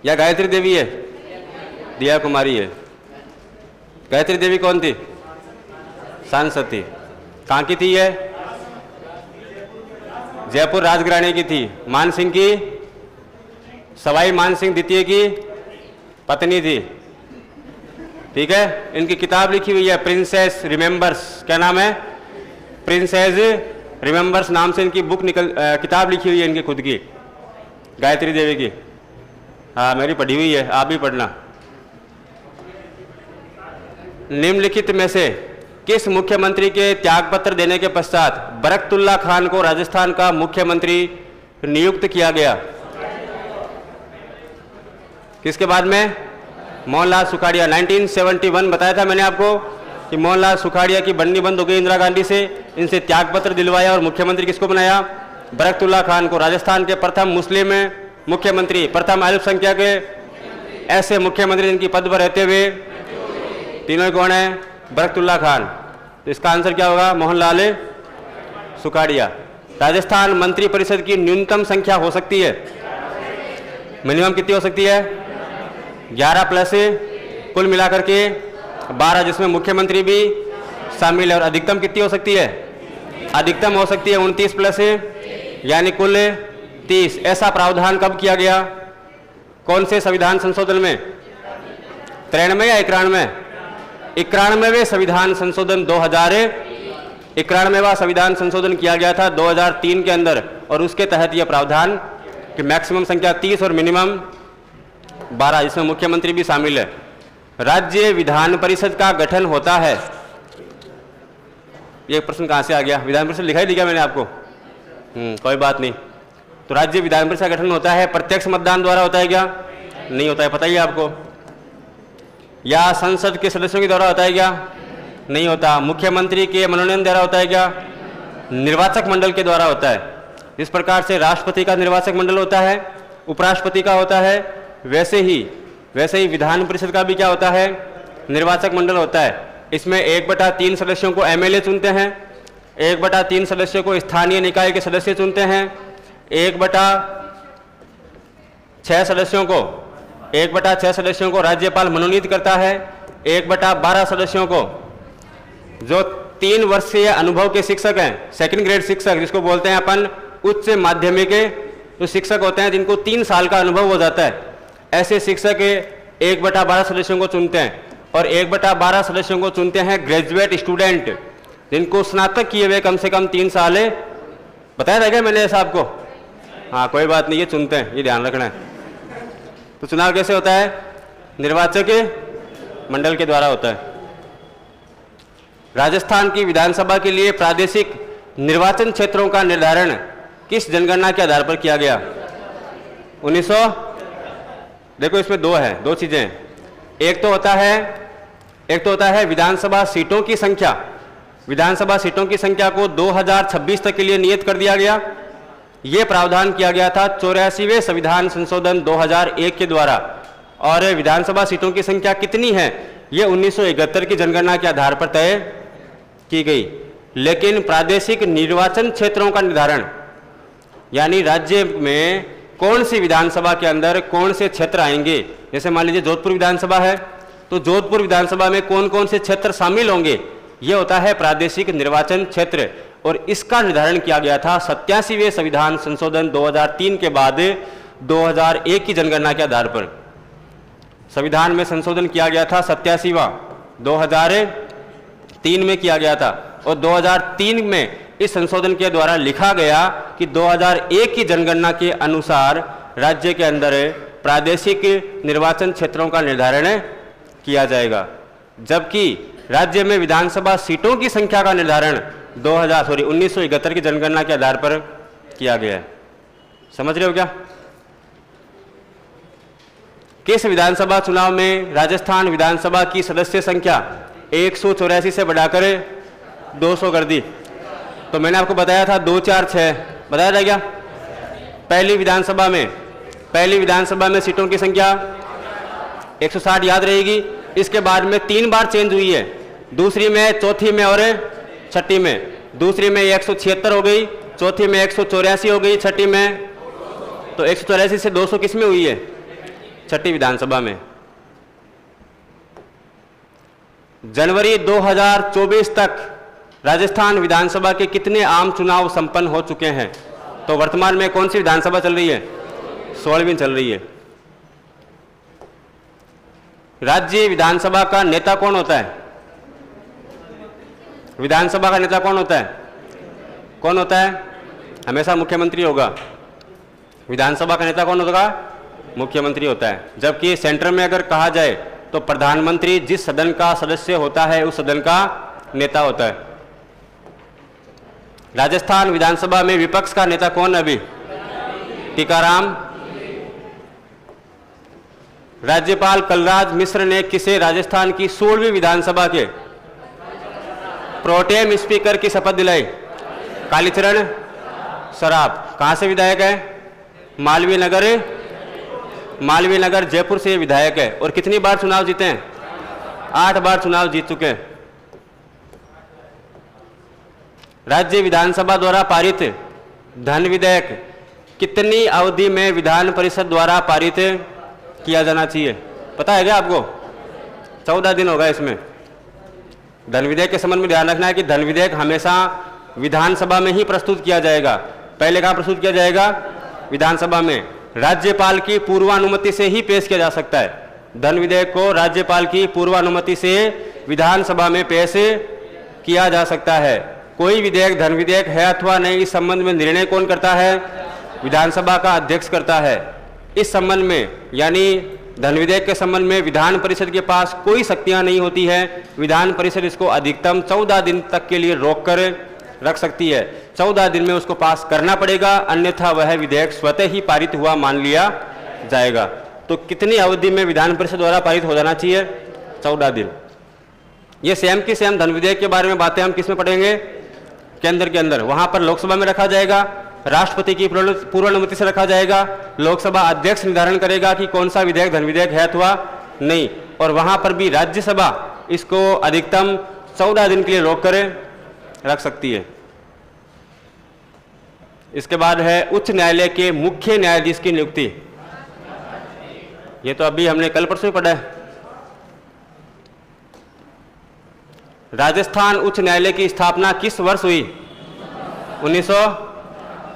या गायत्री देवी है? दिया कुमारी है। गायत्री देवी कौन थी? सांसद थी। कहाँ की थी? ये जयपुर राजघराने की थी। मान सिंह की, सवाई मान सिंह द्वितीय की पत्नी थी। ठीक है। इनकी किताब लिखी हुई है प्रिंसेस रिमेंबर्स। क्या नाम है? प्रिंसेस रिमेंबर्स नाम से इनकी किताब लिखी हुई है इनकी खुद की, गायत्री देवी की। हाँ, मेरी पढ़ी हुई है, आप भी पढ़ना। निम्नलिखित में से किस मुख्यमंत्री के त्यागपत्र देने के पश्चात बरकतुल्ला खान को राजस्थान का मुख्यमंत्री नियुक्त किया गया? किसके बाद में? मोहनलाल सुखाड़िया। 1971 बताया था मैंने आपको कि मोहनलाल सुखाड़िया की बननी बंद हो गई इंदिरा गांधी से, इनसे त्यागपत्र दिलवाया और मुख्यमंत्री किसको बनाया? बरकतुल्ला खान को। राजस्थान के प्रथम मुस्लिम मुख्यमंत्री, प्रथम अल्पसंख्यक के ऐसे मुख्यमंत्री जिनकी पद पर रहते हुए तीनों कौन है? बरकतुल्ला खान। तो इसका आंसर क्या होगा? मोहनलाल सुखाड़िया। राजस्थान मंत्री परिषद की न्यूनतम संख्या हो सकती है, मिनिमम कितनी हो सकती है? 11 प्लस कुल मिलाकर के 12, जिसमें मुख्यमंत्री भी शामिल है। और अधिकतम कितनी हो सकती है? अधिकतम हो सकती है 29 प्लस यानी कुल 30। ऐसा प्रावधान कब किया गया? कौन से संविधान संशोधन में? 93 या 91? 91वें संविधान संशोधन 91वां संविधान संशोधन किया गया था 2003 के अंदर, और उसके तहत यह प्रावधान कि मैक्सिमम संख्या 30 और मिनिमम 12, जिसमें मुख्यमंत्री भी शामिल है। राज्य विधान परिषद का गठन होता है। ये प्रश्न कहाँ से आ गया? विधान परिषद लिखा ही दिया मैंने आपको। कोई बात नहीं। तो राज्य विधान परिषद का गठन होता है प्रत्यक्ष मतदान द्वारा होता है क्या? नहीं होता है, पता ही है आपको। या संसद के सदस्यों के द्वारा होता है क्या? नहीं होता। मुख्यमंत्री के मनोनयन द्वारा होता है क्या? निर्वाचक मंडल के द्वारा होता है। इस प्रकार से राष्ट्रपति का निर्वाचक मंडल होता है, उपराष्ट्रपति का होता है, वैसे ही विधान परिषद का भी क्या होता है? निर्वाचक मंडल होता है। इसमें 1/3 सदस्यों को एमएलए चुनते हैं, 1/3 सदस्यों को स्थानीय निकाय के सदस्य चुनते हैं, 1/6 सदस्यों को राज्यपाल मनोनीत करता है, 1/12 सदस्यों को जो 3 वर्षीय अनुभव के शिक्षक हैं, सेकंड ग्रेड शिक्षक जिसको बोलते हैं अपन, उच्च माध्यमिक के जो शिक्षक होते हैं जिनको 3 साल का अनुभव हो जाता है, ऐसे शिक्षक 1/12 सदस्यों को चुनते हैं। और 1/12 सदस्यों को चुनते हैं ग्रेजुएट स्टूडेंट, जिनको स्नातक किए हुए कम से कम 3 साल है। बताया था क्या मैंने ऐसा आपको? हाँ, कोई बात नहीं, ये चुनते हैं, ये ध्यान रखना है। तो चुनाव कैसे होता है? निर्वाचक मंडल के द्वारा होता है। राजस्थान की विधानसभा के लिए प्रादेशिक निर्वाचन क्षेत्रों का निर्धारण किस जनगणना के आधार पर किया गया? 1900। देखो इसमें दो चीजें हैं। एक तो होता है विधानसभा सीटों की संख्या। विधानसभा सीटों की संख्या को 2026 तक के लिए नियत कर दिया गया। यह प्रावधान किया गया था 84वें संविधान संशोधन 2001 के द्वारा। और विधानसभा सीटों की संख्या कितनी है यह 1971 की जनगणना के आधार पर तय की गई। लेकिन प्रादेशिक निर्वाचन क्षेत्रों का निर्धारण, यानी राज्य में कौन सी विधानसभा के अंदर कौन से क्षेत्र आएंगे, जैसे मान लीजिए जोधपुर विधानसभा है तो जोधपुर विधानसभा में कौन कौन से क्षेत्र शामिल होंगे, यह होता है प्रादेशिक निर्वाचन क्षेत्र। और इसका निर्धारण किया गया था 87वें संविधान संशोधन 2003 के बाद 2001 की जनगणना के आधार पर। संविधान में संशोधन किया गया था 87वां 2003 में किया गया था, और 2003 में इस संशोधन के द्वारा लिखा गया कि 2001 की जनगणना के अनुसार राज्य के अंदर प्रादेशिक निर्वाचन क्षेत्रों का निर्धारण किया जाएगा, जबकि राज्य में विधानसभा सीटों की संख्या का निर्धारण 1971 की जनगणना के आधार पर किया गया है। समझ रहे हो क्या? किस विधानसभा चुनाव में राजस्थान विधानसभा की सदस्य संख्या 184 से बढ़ाकर 200 कर दी? तो मैंने आपको बताया था 2, 4, 6 बताया था क्या? पहली विधानसभा में सीटों की संख्या 160 याद रहेगी। इसके बाद में 3 बार चेंज हुई है, दूसरी में, चौथी में और छठी में। दूसरी में 176 हो गई, चौथी में 184 हो गई, छठी में तो 184 से 200 किस में हुई है? छठी विधानसभा में। जनवरी 2024 तक राजस्थान विधानसभा के कितने आम चुनाव संपन्न हो चुके हैं? तो वर्तमान में कौन सी विधानसभा चल रही है? 16वीं चल रही है। राज्य विधानसभा का नेता कौन होता है? विधानसभा का नेता कौन होता है? कौन होता है? हमेशा मुख्यमंत्री होगा। विधानसभा का नेता कौन होगा? मुख्यमंत्री होता है। जबकि सेंटर में अगर कहा जाए तो प्रधानमंत्री जिस सदन का सदस्य होता है उस सदन का नेता होता है। राजस्थान विधानसभा में विपक्ष का नेता कौन है अभी? टीकाराम। राज्यपाल कलराज मिश्र ने किसे राजस्थान की 16वीं विधानसभा के प्रोटेम स्पीकर की शपथ दिलाई? कालीचरण सराफ। कहां से विधायक है? मालवीय नगर जयपुर से विधायक है। और कितनी बार चुनाव जीते हैं? 8 बार चुनाव जीत चुके हैं। राज्य विधानसभा द्वारा पारित धन विधेयक कितनी अवधि में विधान परिषद द्वारा पारित किया जाना चाहिए? पता है क्या आपको? 14 दिन होगा इसमें। धन विधेयक के संबंध में ध्यान रखना है कि धन विधेयक हमेशा विधानसभा में ही प्रस्तुत किया जाएगा। पहले कहाँ प्रस्तुत किया जाएगा? विधानसभा में। राज्यपाल की पूर्वानुमति से ही पेश किया जा सकता है। धन विधेयक को राज्यपाल की पूर्वानुमति से विधानसभा में पेश किया जा सकता है। कोई विधेयक धन विधेयक है अथवा नहीं, इस संबंध में निर्णय कौन करता है? विधानसभा का अध्यक्ष करता है। इस संबंध में यानी धन विधेयक के संबंध में विधान परिषद के पास कोई शक्तियां नहीं होती है। विधान परिषद इसको अधिकतम 14 दिन तक के लिए रोक कर रख सकती है। 14 दिन में उसको पास करना पड़ेगा, अन्यथा वह विधेयक स्वतः ही पारित हुआ मान लिया जाएगा। तो कितनी अवधि में विधान परिषद द्वारा पारित हो जाना चाहिए? 14 दिन। ये सेम की सेम धन विधेयक के बारे में बातें हम किस में पढ़ेंगे? केंद्र के अंदर। वहां पर लोकसभा में रखा जाएगा, राष्ट्रपति की पूर्व अनुमति से रखा जाएगा, लोकसभा अध्यक्ष निर्धारण करेगा कि कौन सा विधेयक धन विधेयक है अथवा नहीं, और वहां पर भी राज्यसभा इसको अधिकतम 14 दिन के लिए रोक कर रख सकती है। इसके बाद है उच्च न्यायालय के मुख्य न्यायाधीश की नियुक्ति। ये तो अभी हमने कल परसों ही पढ़ा है। राजस्थान उच्च न्यायालय की स्थापना किस वर्ष हुई? 1900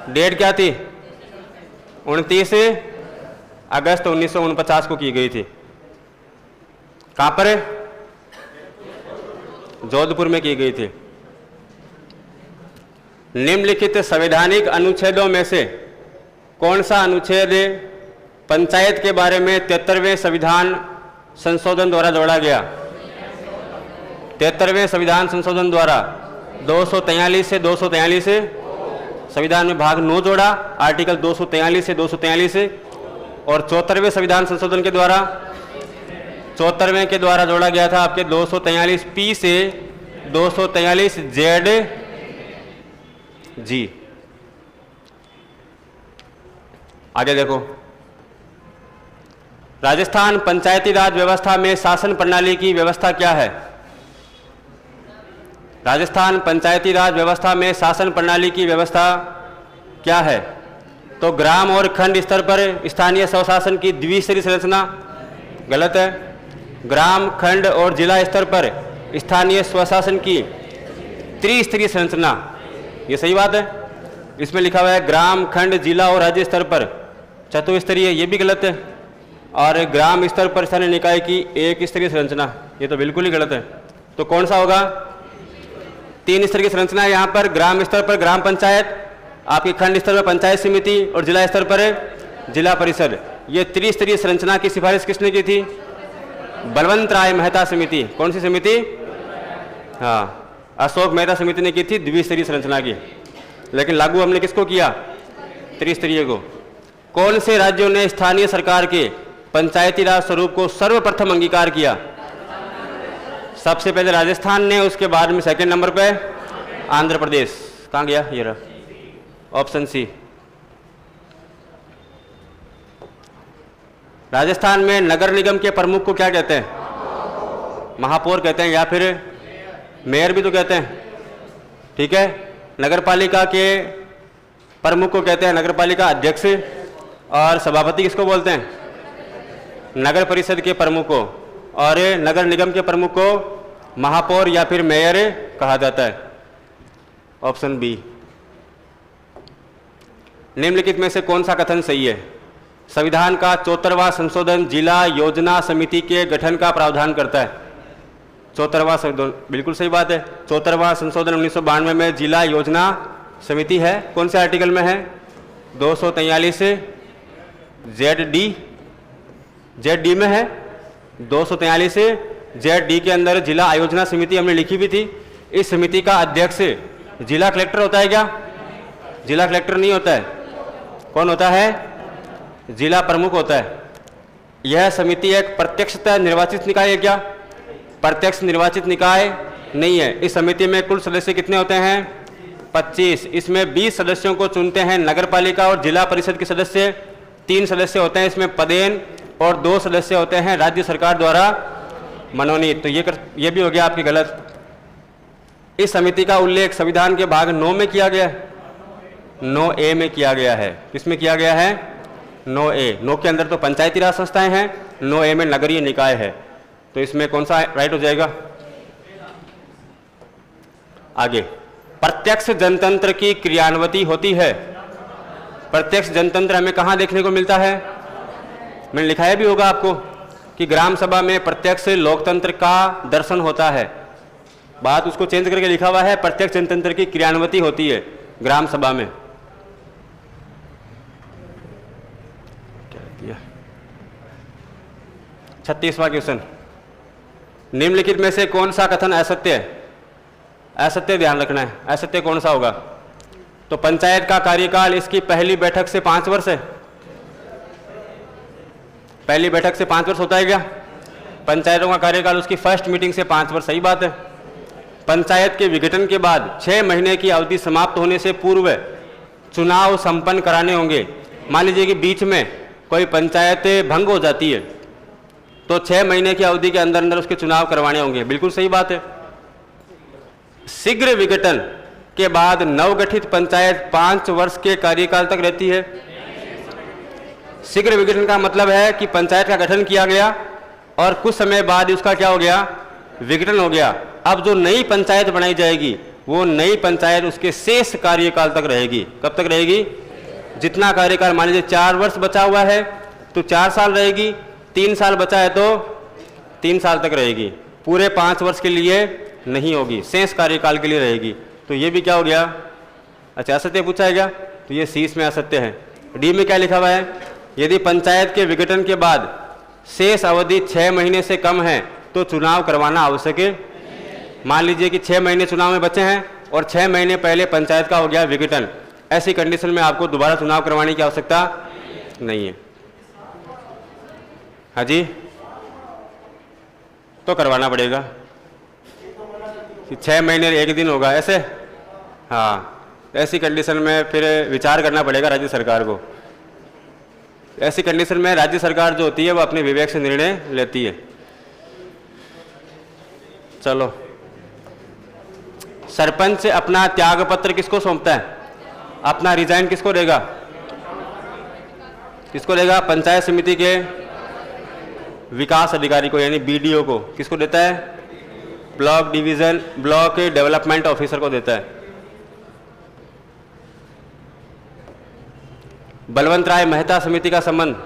डेट क्या थी? 29 अगस्त 1949 को की गई थी। कहां पर? जोधपुर में की गई थी। निम्नलिखित संवैधानिक अनुच्छेदों में से कौन सा अनुच्छेद पंचायत के बारे में 73वें संविधान संशोधन द्वारा जोड़ा गया? 73वें संविधान संशोधन द्वारा 243 से 243 संविधान में भाग 9 जोड़ा, आर्टिकल 243 से 243, और 74वें संविधान संशोधन के द्वारा 74वें के द्वारा जोड़ा गया था आपके 243 से 243 जेड जी। आगे देखो, राजस्थान पंचायती राज व्यवस्था में शासन प्रणाली की व्यवस्था क्या है? राजस्थान पंचायती राज व्यवस्था में शासन प्रणाली की व्यवस्था क्या है? तो ग्राम और खंड स्तर पर स्थानीय स्वशासन की द्विस्तरीय संरचना गलत है। ग्राम, खंड और जिला स्तर पर स्थानीय स्वशासन की त्रिस्तरीय संरचना, ये सही बात है। इसमें लिखा हुआ है ग्राम, खंड, जिला और राज्य स्तर पर चतुस्तरीय, ये भी गलत है। और ग्राम स्तर पर स्थानीय निकाय की एक स्तरीय संरचना, ये तो बिल्कुल ही गलत है। तो कौन सा होगा? 3 स्तर की संरचना है यहाँ पर। ग्राम स्तर पर ग्राम पंचायत, आपके खंड स्तर पर पंचायत समिति और जिला स्तर पर जिला परिषद। ये त्रिस्तरीय संरचना की सिफारिश किसने की थी? बलवंत राय मेहता समिति। कौन सी समिति? हाँ, अशोक मेहता समिति ने की थी द्विस्तरीय संरचना की। लेकिन लागू हमने किसको किया? त्रिस्तरीय को। कौन से राज्यों ने स्थानीय सरकार के पंचायती राज स्वरूप को सर्वप्रथम अंगीकार किया? सबसे पहले राजस्थान ने, उसके बाद में सेकंड नंबर पे आंध्र प्रदेश। कहाँ गया? ये रहा, ऑप्शन सी। राजस्थान में नगर निगम के प्रमुख को क्या कहते हैं? महापौर कहते हैं, या फिर मेयर भी तो कहते हैं। ठीक है। नगर पालिका के प्रमुख को कहते हैं नगर पालिका अध्यक्ष, और सभापति किसको बोलते हैं? नगर परिषद के प्रमुख को, और नगर निगम के प्रमुख को महापौर या फिर मेयर कहा जाता है। Option B. निम्नलिखित में से कौन सा कथन सही है? संविधान का 74वां संशोधन जिला योजना समिति के गठन का प्रावधान करता है। 74वां संशोधन, बिल्कुल सही बात है। 74वां संशोधन 1992 में जिला योजना समिति है। कौन से आर्टिकल में है? 243 जेड डी में है। 243 जेड डी के अंदर जिला आयोजना समिति हमने लिखी भी थी। इस समिति का अध्यक्ष जिला कलेक्टर होता है क्या? जिला कलेक्टर नहीं होता है। कौन होता है? जिला प्रमुख होता है। यह समिति एक प्रत्यक्षतः निर्वाचित निकाय है क्या? प्रत्यक्ष निर्वाचित निकाय नहीं है। इस समिति में कुल सदस्य कितने होते हैं? 25। इसमें 20 सदस्यों को चुनते हैं नगर पालिका और जिला परिषद के सदस्य। 3 सदस्य होते हैं इसमें पदेन, और 2 सदस्य होते हैं राज्य सरकार द्वारा मनोनीत। तो ये भी हो गया आपकी गलत। इस समिति का उल्लेख संविधान के भाग 9 में किया गया है। 9A में किया गया है। किसमें किया गया है? 9A। 9 के अंदर तो पंचायती राज संस्थाएं हैं, 9A में नगरीय निकाय है। तो इसमें कौन सा राइट हो जाएगा? आगे, प्रत्यक्ष जनतंत्र की क्रियान्विति होती है। प्रत्यक्ष जनतंत्र हमें कहां देखने को मिलता है? मैंने लिखाया भी होगा आपको। कि ग्राम सभा में प्रत्यक्ष लोकतंत्र का दर्शन होता है। बात उसको चेंज करके लिखा हुआ है प्रत्यक्ष जनतंत्र की क्रियान्विति होती है ग्राम सभा में। 36वां क्वेश्चन, निम्नलिखित में से कौन सा कथन असत्य है? असत्य ध्यान रखना है, असत्य कौन सा होगा? तो पंचायत का कार्यकाल इसकी पहली बैठक से 5 वर्ष है। पहली बैठक से 5 वर्ष होता है क्या? पंचायतों का कार्यकाल उसकी फर्स्ट मीटिंग से 5 वर्ष, सही बात है। पंचायत के विघटन के बाद 6 महीने की अवधि समाप्त होने से पूर्व चुनाव संपन्न कराने होंगे। मान लीजिए कि बीच में कोई पंचायत भंग हो जाती है तो 6 महीने की अवधि के अंदर अंदर उसके चुनाव करवाने होंगे, बिल्कुल सही बात है। शीघ्र विघटन के बाद नवगठित पंचायत 5 वर्ष के कार्यकाल तक रहती है। शीघ्र विघटन का मतलब है कि पंचायत का गठन किया गया और कुछ समय बाद उसका क्या हो गया? विघटन हो गया। अब जो नई पंचायत बनाई जाएगी वो नई पंचायत उसके शेष कार्यकाल तक रहेगी। कब तक रहेगी? जितना कार्यकाल, मान लीजिए 4 वर्ष बचा हुआ है तो 4 साल रहेगी, 3 साल बचा है तो 3 साल तक रहेगी, पूरे 5 वर्ष के लिए नहीं होगी, शेष कार्यकाल के लिए रहेगी। तो ये भी क्या हो गया? अच्छा, असत्य पूछा है क्या? तो ये सी में असत्य है। डी में क्या लिखा हुआ है? यदि पंचायत के विघटन के बाद शेष अवधि 6 महीने से कम है तो चुनाव करवाना आवश्यक है। मान लीजिए कि 6 महीने चुनाव में बचे हैं और 6 महीने पहले पंचायत का हो गया विघटन, ऐसी कंडीशन में आपको दोबारा चुनाव करवाने की आवश्यकता नहीं है। हाँ जी, तो करवाना पड़ेगा। 6 महीने 1 दिन होगा ऐसे? हाँ, ऐसी कंडीशन में फिर विचार करना पड़ेगा राज्य सरकार को। ऐसी कंडीशन में राज्य सरकार जो होती है वो अपने विवेक से निर्णय लेती है। चलो, सरपंच अपना त्याग पत्र किसको सौंपता है? अपना रिजाइन किसको देगा? किसको देगा? पंचायत समिति के विकास अधिकारी को, यानी बीडीओ को। किसको देता है? ब्लॉक डेवलपमेंट ऑफिसर को देता है। बलवंत राय मेहता समिति का संबंध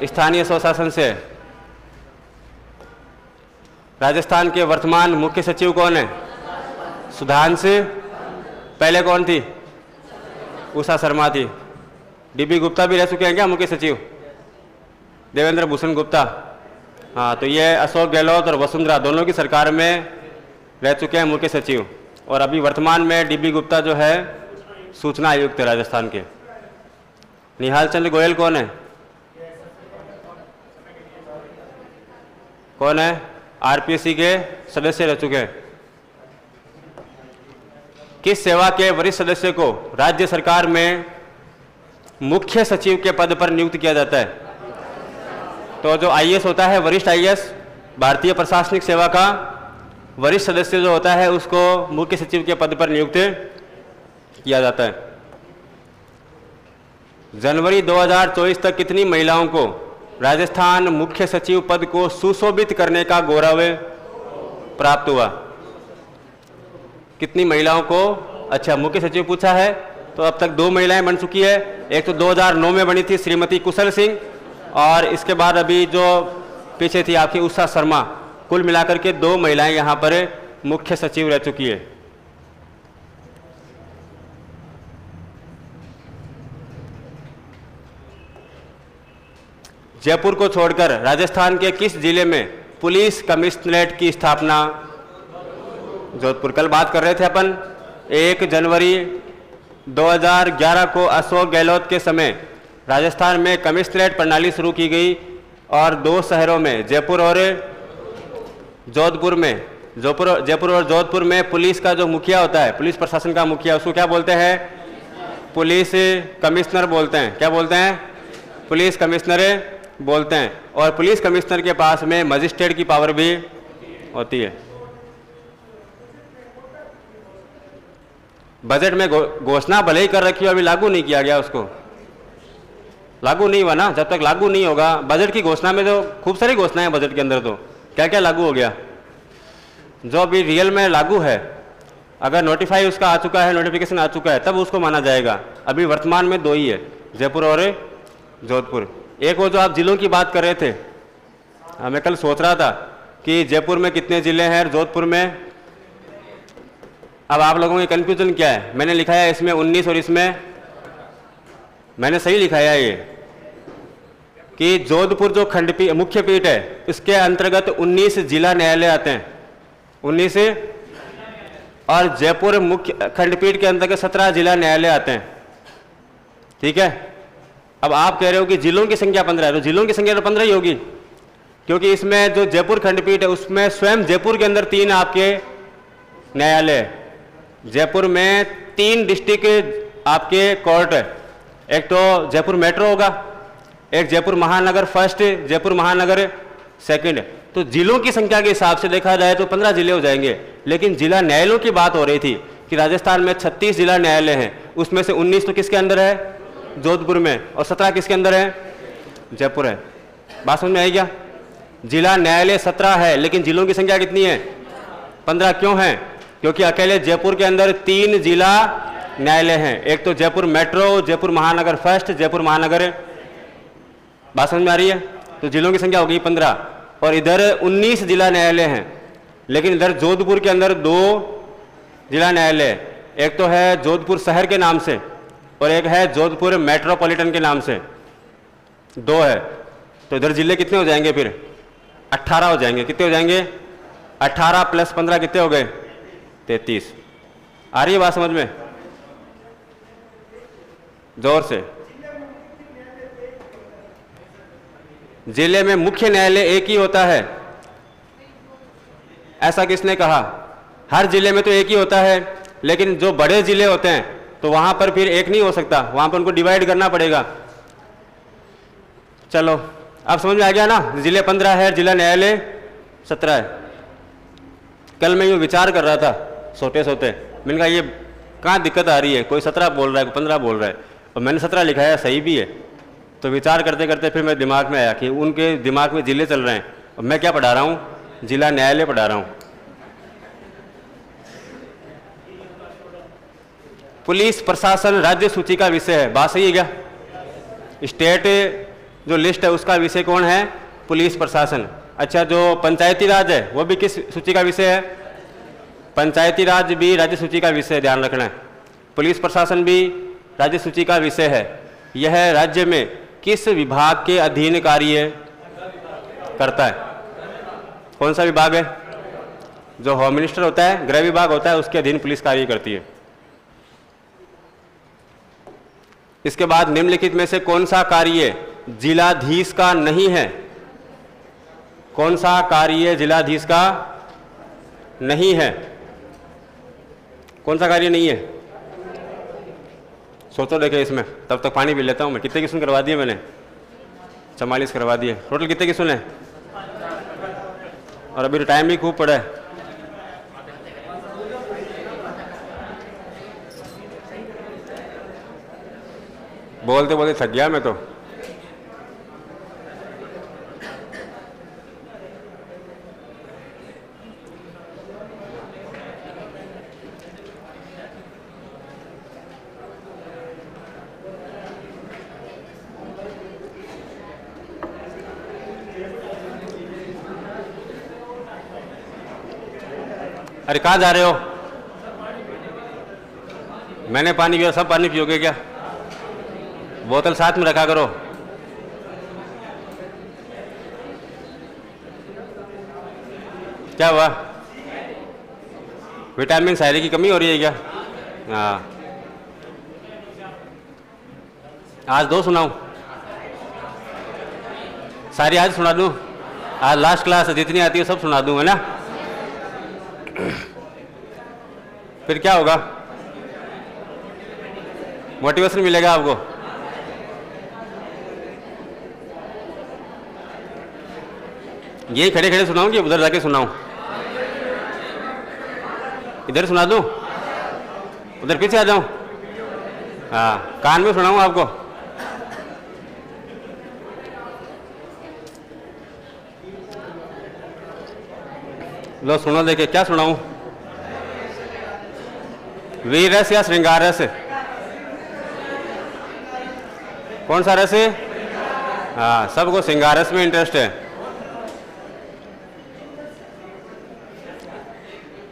स्थानीय स्वशासन से है। राजस्थान के वर्तमान मुख्य सचिव कौन है? सुधांशु। पहले कौन थी? उषा शर्मा थी। डीबी गुप्ता भी रह चुके हैं क्या मुख्य सचिव? देवेंद्र भूषण गुप्ता। हाँ, तो ये अशोक गहलोत और वसुंधरा दोनों की सरकार में रह चुके हैं मुख्य सचिव। और अभी वर्तमान में डीबी गुप्ता जो है सूचना आयुक्त है राजस्थान के। निहाल चंद्र गोयल कौन है? कौन है? आरपीएससी के सदस्य रह चुके हैं। किस सेवा के वरिष्ठ सदस्य को राज्य सरकार में मुख्य सचिव के पद पर नियुक्त किया जाता है? तो जो आईएएस होता है, वरिष्ठ आईएएस, भारतीय प्रशासनिक सेवा का वरिष्ठ सदस्य जो होता है उसको मुख्य सचिव के पद पर नियुक्त किया जाता है। जनवरी 2024 तक कितनी महिलाओं को राजस्थान मुख्य सचिव पद को सुशोभित करने का गौरव प्राप्त हुआ? कितनी महिलाओं को? अच्छा, मुख्य सचिव पूछा है तो अब तक 2 महिलाएं बन चुकी है। एक तो 2009 में बनी थी श्रीमती कुशल सिंह, और इसके बाद अभी जो पीछे थी आपकी उषा शर्मा। कुल मिलाकर के 2 महिलाएं यहाँ पर मुख्य सचिव रह चुकी है। जयपुर को छोड़कर राजस्थान के किस जिले में पुलिस कमिश्नरेट की स्थापना? जोधपुर। कल बात कर रहे थे अपन 1 जनवरी 2011 को अशोक गहलोत के समय राजस्थान में कमिश्नरेट प्रणाली शुरू की गई और 2 शहरों में जयपुर और जोधपुर में जयपुर और जोधपुर में पुलिस का जो मुखिया होता है, पुलिस प्रशासन का मुखिया, उसको क्या बोलते हैं? पुलिस कमिश्नर बोलते हैं। क्या बोलते हैं? पुलिस कमिश्नर बोलते हैं। और पुलिस कमिश्नर के पास में मजिस्ट्रेट की पावर भी होती है। बजट में घोषणा भले ही कर रखी हो, अभी लागू नहीं किया गया, उसको लागू नहीं हुआ ना। जब तक लागू नहीं होगा, बजट की घोषणा में तो खूब सारी घोषणाएं हैं बजट के अंदर, तो क्या क्या लागू हो गया? जो अभी रियल में लागू है, अगर नोटिफाई उसका आ चुका है, नोटिफिकेशन आ चुका है, तब उसको माना जाएगा। अभी वर्तमान में 2 ही है, जयपुर और जोधपुर। एक वो जो आप जिलों की बात कर रहे थे, मैं कल सोच रहा था कि जयपुर में कितने ज़िले हैं और जोधपुर में। अब आप लोगों की कन्फ्यूजन क्या है? मैंने लिखा है इसमें 19 और इसमें मैंने सही लिखा है ये कि जोधपुर जो खंडपीठ मुख्य पीठ है इसके अंतर्गत 19 जिला न्यायालय आते हैं, 19, और जयपुर मुख्य खंडपीठ के अंतर्गत 17 जिला न्यायालय आते हैं। ठीक है। अब आप कह रहे हो कि जिलों की संख्या 15 है, तो जिलों की संख्या तो 15 ही होगी, क्योंकि इसमें जो जयपुर खंडपीठ है उसमें स्वयं जयपुर के अंदर 3 आपके न्यायालय, जयपुर में 3 डिस्ट्रिक्ट आपके कोर्ट है। एक तो जयपुर मेट्रो होगा, एक जयपुर महानगर फर्स्ट, जयपुर महानगर सेकंड। तो जिलों की संख्या के हिसाब से देखा जाए तो 15 जिले हो जाएंगे। लेकिन जिला न्यायालयों की बात हो रही थी कि राजस्थान में 36 जिला न्यायालय हैं, उसमें से 19 तो किसके अंदर है? जोधपुर में, और 17 किसके अंदर है? जयपुर है। बात समझ में आई क्या? जिला न्यायालय 17 है लेकिन जिलों की संख्या कितनी है? 15। क्यों है? क्योंकि अकेले जयपुर के अंदर 3 जिला न्यायालय हैं, एक तो जयपुर मेट्रो, जयपुर महानगर फर्स्ट, जयपुर महानगर। बात समझ में आ रही है? तो जिलों की संख्या हो गई 15, और इधर 19 जिला न्यायालय हैं। लेकिन इधर जोधपुर के अंदर 2 जिला न्यायालय, एक तो है जोधपुर शहर के नाम से और एक है जोधपुर मेट्रोपॉलिटन के नाम से, 2 है। तो इधर जिले कितने हो जाएंगे फिर? 18 हो जाएंगे। कितने हो जाएंगे? 18 + 15 कितने हो गए? 33। आ रही है बात समझ में? जोर से। जिले में मुख्य न्यायालय एक ही होता है, ऐसा किसने कहा? हर जिले में तो एक ही होता है, लेकिन जो बड़े जिले होते हैं तो वहां पर फिर एक नहीं हो सकता, वहां पर उनको डिवाइड करना पड़ेगा। चलो अब समझ में आ गया ना? जिले 15 है, जिला न्यायालय 17 है। कल मैं यूँ विचार कर रहा था सोते सोते, मैंने कहा ये कहाँ दिक्कत आ रही है, कोई 17 बोल रहा है, कोई 15 बोल रहा है, और मैंने 17 लिखा है, सही भी है। तो विचार करते करते फिर मेरे दिमाग में आया कि उनके दिमाग में जिले चल रहे हैं और मैं क्या पढ़ा रहा हूँ? जिला न्यायालय पढ़ा रहा हूँ। पुलिस प्रशासन राज्य सूची का विषय है। बात सही है क्या? स्टेट जो लिस्ट है उसका विषय कौन है? पुलिस प्रशासन। अच्छा, जो पंचायती राज है वो भी किस सूची का विषय है? पंचायती राज भी राज्य सूची का विषय, ध्यान रखना है। पुलिस प्रशासन भी राज्य सूची का विषय है। यह राज्य में किस विभाग के अधीन कार्य करता है? कौन सा विभाग है? जो होम मिनिस्टर होता है, गृह विभाग होता है, उसके अधीन पुलिस कार्य करती है। इसके बाद निम्नलिखित में से कौन सा कार्य जिलाधीश का नहीं है? कौन सा कार्य जिलाधीश का नहीं है? कौन सा कार्य नहीं है? सोचो देखे इसमें, तब तक पानी पी लेता हूं मैं। कितने क्वेश्चन करवा दिए मैंने? 44 करवा दिए। टोटल कितने क्वेश्चन है? और अभी टाइम भी खूब पड़ा है। बोलते बोलते थक गया मैं तो। अरे कहाँ जा रहे हो? मैंने पानी पिया, सब पानी पियोगे क्या? बोतल साथ में रखा करो। क्या हुआ? विटामिन सारी की कमी हो रही है क्या? हाँ, आज 2 सुनाऊं? सारी आज सुना दूं? आज लास्ट क्लास है, जितनी आती है सब सुना दूं, है ना? फिर क्या होगा? मोटिवेशन मिलेगा आपको। यही खड़े खड़े सुनाऊं कि उधर जाके सुनाऊं? इधर सुना दूं? उधर पीछे आ जाऊं? हाँ, कान में सुनाऊं आपको? लो सुनो, देखे क्या सुनाऊं? वीर रस या श्रृंगार रस? कौन सा रस है? हाँ, सबको श्रृंगार रस में इंटरेस्ट है।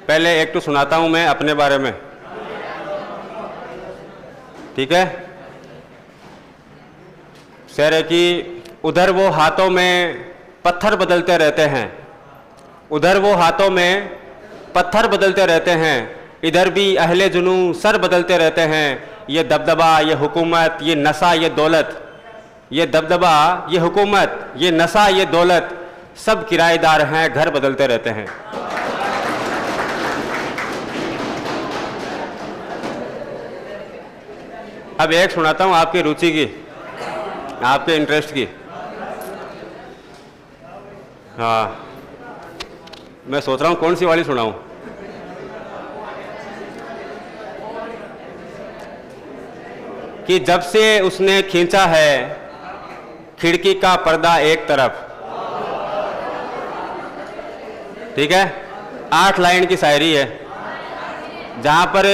पहले एक तो सुनाता हूं मैं अपने बारे में, ठीक है। शेर है कि उधर वो हाथों में पत्थर बदलते रहते हैं, उधर वो हाथों में पत्थर बदलते रहते हैं, इधर भी अहले जुनू सर बदलते रहते हैं। ये दबदबा, ये हुकूमत, ये नशा, ये दौलत, ये दबदबा, ये हुकूमत, ये नशा, ये दौलत, सब किराएदार हैं, घर बदलते रहते हैं। अब एक सुनाता हूं आपकी रुचि की, आपके इंटरेस्ट की। हाँ, मैं सोच रहा हूं कौन सी वाली सुनाऊं। कि जब से उसने खींचा है खिड़की का पर्दा एक तरफ, ठीक है। 8 लाइन की शायरी है, जहां पर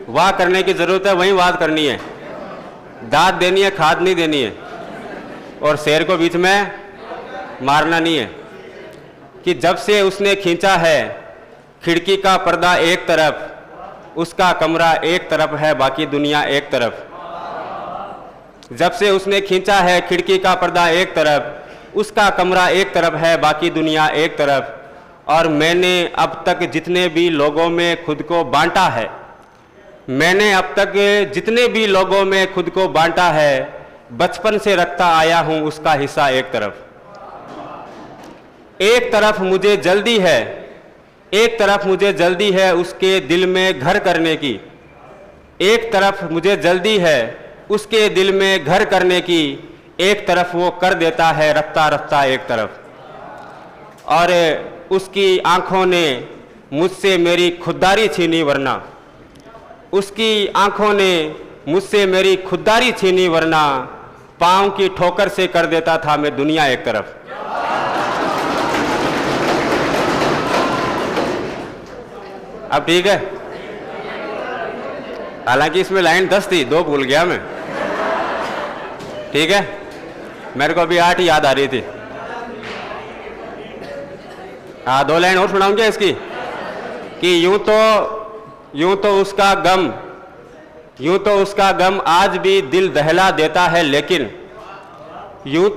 वाह करने की जरूरत है वहीं वाद करनी है, दाद देनी है, खाद नहीं देनी है, और शेर को बीच में मारना नहीं है। कि जब से उसने खींचा है खिड़की का पर्दा एक तरफ, उसका कमरा एक तरफ है, बाकी दुनिया एक तरफ। जब से उसने खींचा है खिड़की का पर्दा एक तरफ, उसका कमरा एक तरफ है, बाकी दुनिया एक तरफ। और मैंने अब तक जितने भी लोगों में खुद को बांटा है, मैंने अब तक जितने भी लोगों में खुद को बांटा है, बचपन से रखता आया हूं उसका हिस्सा एक तरफ। एक तरफ मुझे जल्दी है, एक तरफ मुझे जल्दी है उसके दिल में घर करने की, एक तरफ मुझे जल्दी है उसके दिल में घर करने की, एक तरफ वो कर देता है रफ्ता रफ्ता एक तरफ। और उसकी आंखों ने मुझसे मेरी खुददारी छीनी, वरना उसकी आंखों ने मुझसे मेरी खुददारी छीनी, वरना पांव की ठोकर से कर देता था मैं दुनिया एक तरफ। अब ठीक है, हालांकि इसमें लाइन 10 थी, 2 भूल गया मैं, ठीक है। मेरे को अभी 8 याद आ रही थी। हाँ, 2 लाइन और सुनाऊं क्या इसकी। कि यूं तो उसका गम आज भी दिल दहला देता है, लेकिन यूं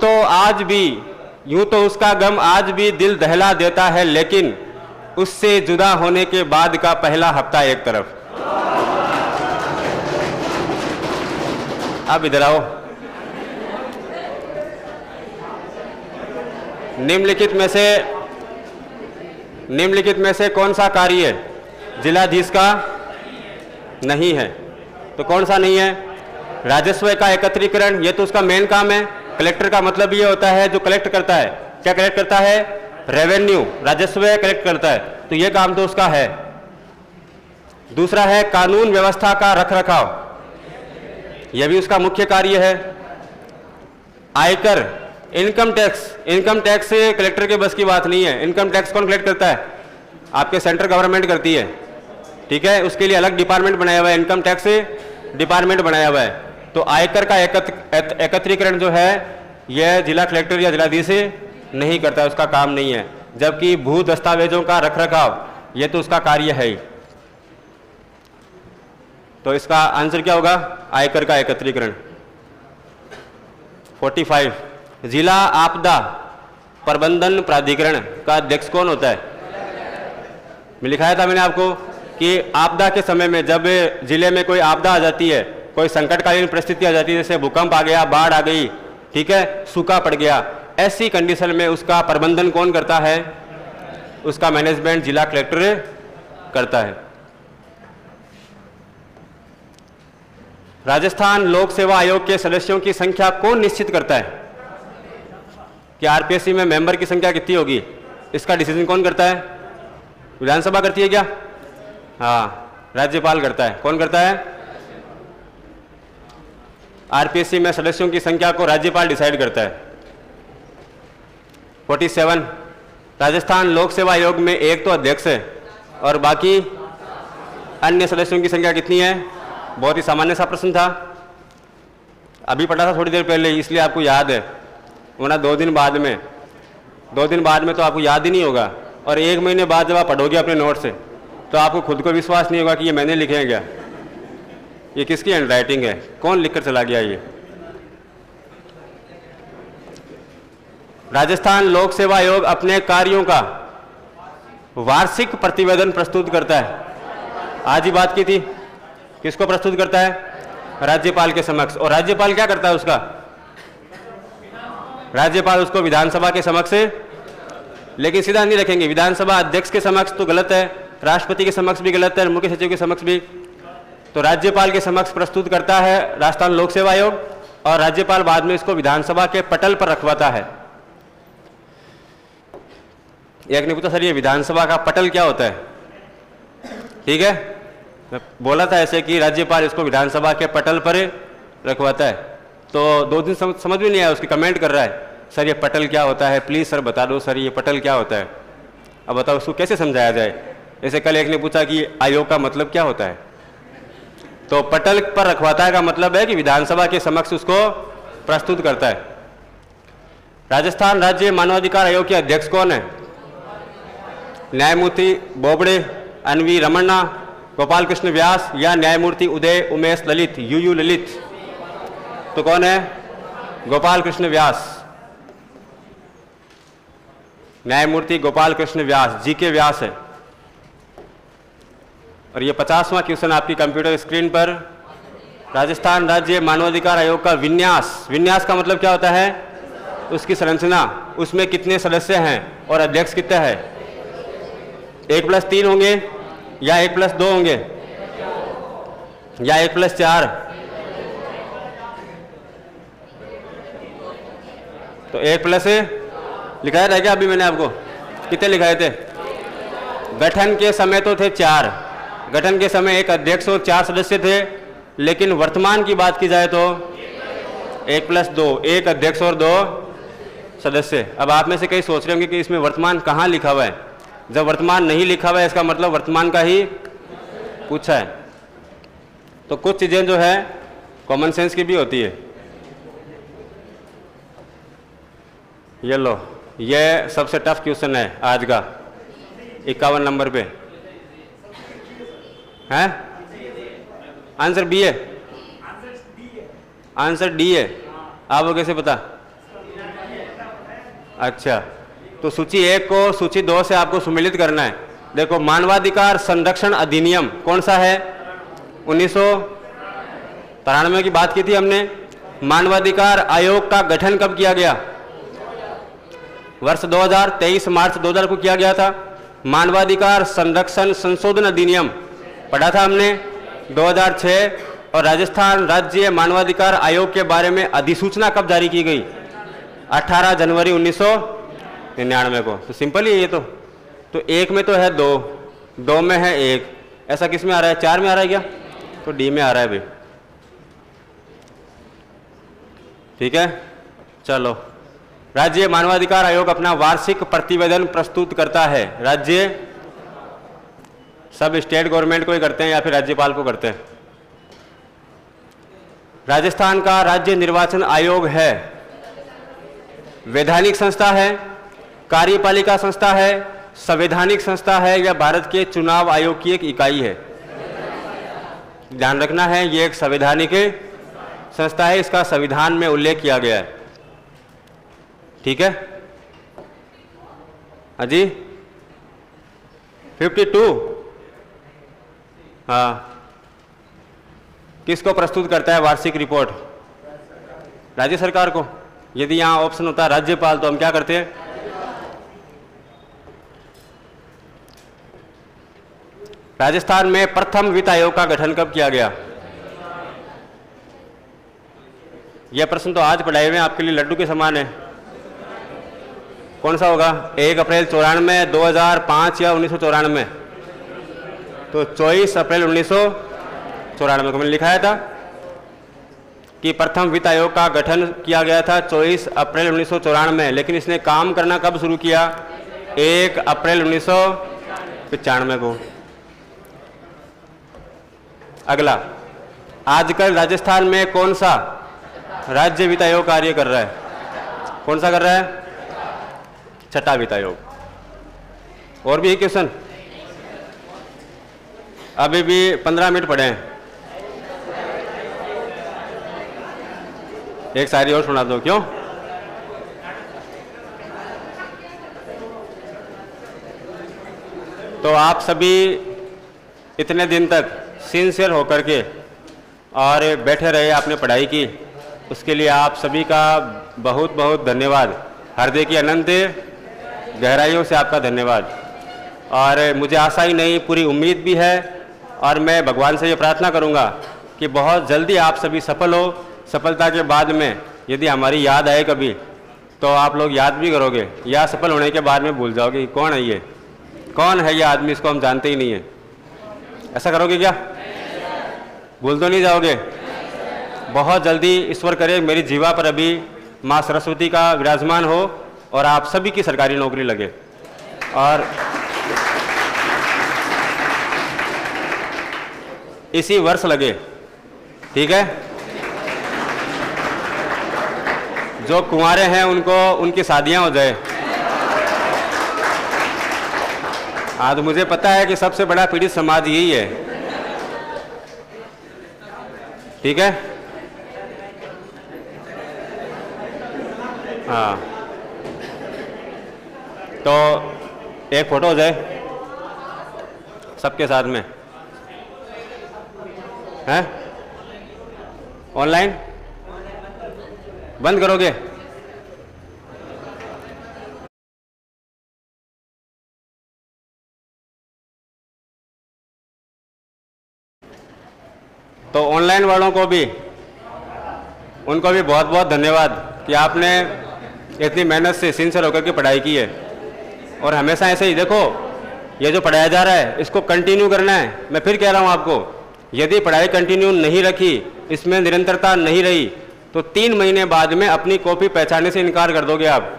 तो उसका गम आज भी दिल दहला देता है, लेकिन उससे जुदा होने के बाद का पहला हफ्ता एक तरफ। अब इधर आओ। निम्नलिखित में से कौन सा कार्य जिलाधीश का नहीं है? तो कौन सा नहीं है? राजस्व का एकत्रीकरण, ये तो उसका मेन काम है। कलेक्टर का मतलब ये होता है जो कलेक्ट करता है। क्या कलेक्ट करता है? रेवेन्यू, राजस्व कलेक्ट करता है, तो ये काम तो उसका है। दूसरा है कानून व्यवस्था का रखरखाव, यह भी उसका मुख्य कार्य है। आयकर, इनकम टैक्स कलेक्टर के बस की बात नहीं है। इनकम टैक्स कौन कलेक्ट करता है? आपके सेंट्रल गवर्नमेंट करती है, ठीक है। उसके लिए अलग डिपार्टमेंट बनाया हुआ है, इनकम टैक्स डिपार्टमेंट बनाया हुआ है। तो आयकर का एकत्रीकरण जो है यह जिला कलेक्टर या जिलाधीश नहीं करता है, उसका काम नहीं है। जबकि भू दस्तावेजों का रखरखाव यह तो उसका कार्य है ही। तो इसका आंसर क्या होगा? आयकर का एकत्रीकरण। 45, जिला आपदा प्रबंधन प्राधिकरण का अध्यक्ष कौन होता है? मैं लिखाया था मैंने आपको कि आपदा के समय में जब जिले में कोई आपदा आ जाती है, कोई संकटकालीन परिस्थिति आ जाती है, जैसे भूकंप आ गया, बाढ़ आ गई, ठीक है, सूखा पड़ गया, ऐसी कंडीशन में उसका प्रबंधन कौन करता है? उसका मैनेजमेंट जिला कलेक्टर करता है। राजस्थान लोक सेवा आयोग के सदस्यों की संख्या कौन निश्चित करता है कि आरपीएससी में मेंबर की संख्या कितनी होगी? इसका डिसीजन कौन करता है? विधानसभा करती है क्या? हाँ, राज्यपाल करता है। कौन करता है? आरपीएससी में सदस्यों की संख्या को राज्यपाल डिसाइड करता है। 47, राजस्थान लोक सेवा आयोग में एक तो अध्यक्ष है और बाकी अन्य सदस्यों की संख्या कितनी है? बहुत ही सामान्य सा प्रश्न था, अभी पढ़ा था थोड़ी देर पहले, इसलिए आपको याद है, वरना 2 दिन बाद में तो आपको याद ही नहीं होगा। और 1 महीने बाद जब आप पढ़ोगे अपने नोट से तो आपको खुद को विश्वास नहीं होगा कि ये मैंने लिखे हैं क्या, ये किसकी हैंड राइटिंग है, कौन लिखकर चला गया ये। राजस्थान लोक सेवा आयोग अपने कार्यों का वार्षिक प्रतिवेदन प्रस्तुत करता है। आज ही बात की थी, किसको प्रस्तुत करता है, राज्यपाल के समक्ष। और राज्यपाल क्या करता है उसका, राज्यपाल उसको विधानसभा के समक्ष, लेकिन सीधा नहीं रखेंगे, विधानसभा अध्यक्ष के समक्ष तो गलत है, राष्ट्रपति के समक्ष भी गलत है, मुख्य सचिव के समक्ष भी। तो राज्यपाल के समक्ष प्रस्तुत करता है राजस्थान लोक सेवा आयोग, और राज्यपाल बाद में इसको विधानसभा के पटल पर रखवाता है। एक ने पूछा सर ये विधानसभा का पटल क्या होता है, ठीक है, मैं बोला था ऐसे कि राज्यपाल इसको विधानसभा के पटल पर रखवाता है। तो 2 दिन समझ में नहीं आया, उसकी कमेंट कर रहा है सर ये पटल क्या होता है, प्लीज़ सर बता दो सर ये पटल क्या होता है। अब बताओ उसको कैसे समझाया जाए। जैसे कल एक ने पूछा कि आयोग का मतलब क्या होता है, तो पटल पर रखवाता है का मतलब है कि विधानसभा के समक्ष उसको प्रस्तुत करता है। राजस्थान राज्य मानवाधिकार आयोग के अध्यक्ष कौन है, न्यायमूर्ति बोबड़े, एन.वी. रमन्ना, गोपाल कृष्ण व्यास या न्यायमूर्ति उदय उमेश ललित, यूयू ललित। तो कौन है, गोपाल कृष्ण व्यास, न्यायमूर्ति गोपाल कृष्ण व्यास, जी.के. व्यास है। और ये 50वां क्वेश्चन आपकी कंप्यूटर स्क्रीन पर। राजस्थान राज्य मानवाधिकार आयोग का विन्यास, विन्यास का मतलब क्या होता है, उसकी संरचना, उसमें कितने सदस्य हैं और अध्यक्ष कितना है, 1+3 होंगे या 1+2 होंगे या 1+4। तो 1+ लिखाया था क्या अभी मैंने आपको, कितने लिखाए थे, गठन के समय तो थे 4, गठन के समय एक अध्यक्ष और 4 सदस्य थे, लेकिन वर्तमान की बात की जाए तो 1+2, एक अध्यक्ष और 2 सदस्य। अब आप में से कई सोच रहे होंगे कि इसमें वर्तमान कहाँ लिखा हुआ है। जब वर्तमान नहीं लिखा हुआ है इसका मतलब वर्तमान का ही पूछा है। तो कुछ चीज़ें जो है कॉमन सेंस की भी होती है। ये लो, ये सबसे टफ क्वेश्चन है आज का, 51 नंबर पे है। आंसर बी है, आंसर डी है। आपको कैसे पता, अच्छा, तो सूची 1 को सूची 2 से आपको सुमेलित करना है। देखो मानवाधिकार संरक्षण अधिनियम कौन सा है, 1993 की बात की थी हमने। मानवाधिकार आयोग का गठन कब किया गया, वर्ष 2000, 23 मार्च 2000 को किया गया था। मानवाधिकार संरक्षण संशोधन अधिनियम पढ़ा था हमने 2006। और राजस्थान राज्य मानवाधिकार आयोग के बारे में अधिसूचना कब जारी की गई, 18 जनवरी 1999 को। तो सिंपल ही है ये तो 1 में तो है 2 में है 1, ऐसा किस में आ रहा है, 4 में आ रहा है क्या, तो डी में आ रहा है भाई, ठीक है। चलो, राज्य मानवाधिकार आयोग अपना वार्षिक प्रतिवेदन प्रस्तुत करता है। राज्य सब स्टेट गवर्नमेंट को ही करते हैं या फिर राज्यपाल को करते हैं। राजस्थान का राज्य निर्वाचन आयोग है, वैधानिक संस्था है, कार्यपालिका संस्था है, संवैधानिक संस्था है या भारत के चुनाव आयोग की एक इकाई है। ध्यान रखना है ये एक संवैधानिक संस्था है, इसका संविधान में उल्लेख किया गया है, ठीक है अजी। 52 हाँ, किसको प्रस्तुत करता है वार्षिक रिपोर्ट, राज्य सरकार को। यदि यहाँ ऑप्शन होता है राज्यपाल तो हम क्या करते हैं, राजस्थान में प्रथम वित्त आयोग का गठन कब किया गया। यह प्रश्न तो आज पढ़ाए हुए आपके लिए लड्डू के समान है। कौन सा होगा, 1 अप्रैल 94, 2005 या 1994। तो 24 अप्रैल 1994 को मैंने लिखाया था कि प्रथम वित्त आयोग का गठन किया गया था 24 अप्रैल 1994 में, लेकिन इसने काम करना कब शुरू किया, 1 अप्रैल 1995 को। अगला, आजकल राजस्थान में कौन सा राज्य वित्त आयोग कार्य कर रहा है, कौन सा कर रहा है, 6ठा वित्त आयोग। और भी एक क्वेश्चन, अभी भी 15 मिनट पड़े हैं। एक शायरी और सुना दो। क्यों? तो आप सभी इतने दिन तक सिंसियर होकर के और बैठे रहे, आपने पढ़ाई की, उसके लिए आप सभी का बहुत बहुत धन्यवाद। हृदय की अनंत गहराइयों से आपका धन्यवाद। और मुझे आशा ही नहीं, पूरी उम्मीद भी है, और मैं भगवान से ये प्रार्थना करूँगा कि बहुत जल्दी आप सभी सफल हो। सफलता के बाद में यदि हमारी याद आए कभी, तो आप लोग याद भी करोगे, या सफल होने के बाद में भूल जाओगे कौन है ये, कौन है ये आदमी, इसको हम जानते ही नहीं है। ऐसा करोगे क्या? भूल तो नहीं जाओगे? बहुत जल्दी ईश्वर करे मेरी जीवा पर अभी माँ सरस्वती का विराजमान हो और आप सभी की सरकारी नौकरी लगे, और इसी वर्ष लगे। ठीक है? जो कुंवारे हैं उनको उनकी शादियां हो जाए। हाँ, तो मुझे पता है कि सबसे बड़ा पीड़ित समाज यही है। ठीक है? हाँ, तो एक फोटो हो जाए सबके साथ में, हैं? ऑनलाइन बंद करोगे? तो ऑनलाइन वालों को भी, उनको भी बहुत बहुत धन्यवाद कि आपने इतनी मेहनत से सिंसियर होकर के पढ़ाई की है। और हमेशा ऐसे ही देखो, ये जो पढ़ाया जा रहा है इसको कंटिन्यू करना है। मैं फिर कह रहा हूँ आपको, यदि पढ़ाई कंटिन्यू नहीं रखी, इसमें निरंतरता नहीं रही, तो 3 महीने बाद में अपनी कॉपी पहचानने से इनकार कर दोगे आप।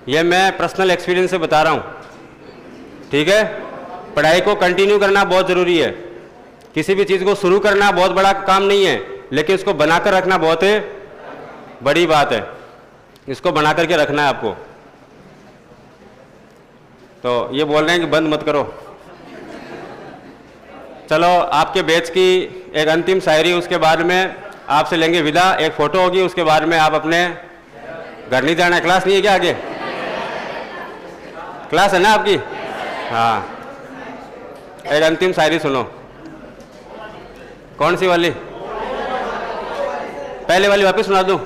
ये मैं पर्सनल एक्सपीरियंस से बता रहा हूँ। ठीक है? पढ़ाई को कंटिन्यू करना बहुत ज़रूरी है। किसी भी चीज़ को शुरू करना बहुत बड़ा काम नहीं है, लेकिन इसको बनाकर रखना बहुत बड़ी बात है। इसको बना करके रखना है आपको। तो ये बोल रहे हैं कि बंद मत करो। चलो, आपके बैच की एक अंतिम शायरी, उसके बाद में आपसे लेंगे विदा। एक फ़ोटो होगी, उसके बाद में आप अपने घर नहीं जाना। क्लास नहीं है क्या आगे? क्लास है ना आपकी? हाँ, एक अंतिम शायरी सुनो। कौन सी वाली? पहले वाली वापस सुना दूं?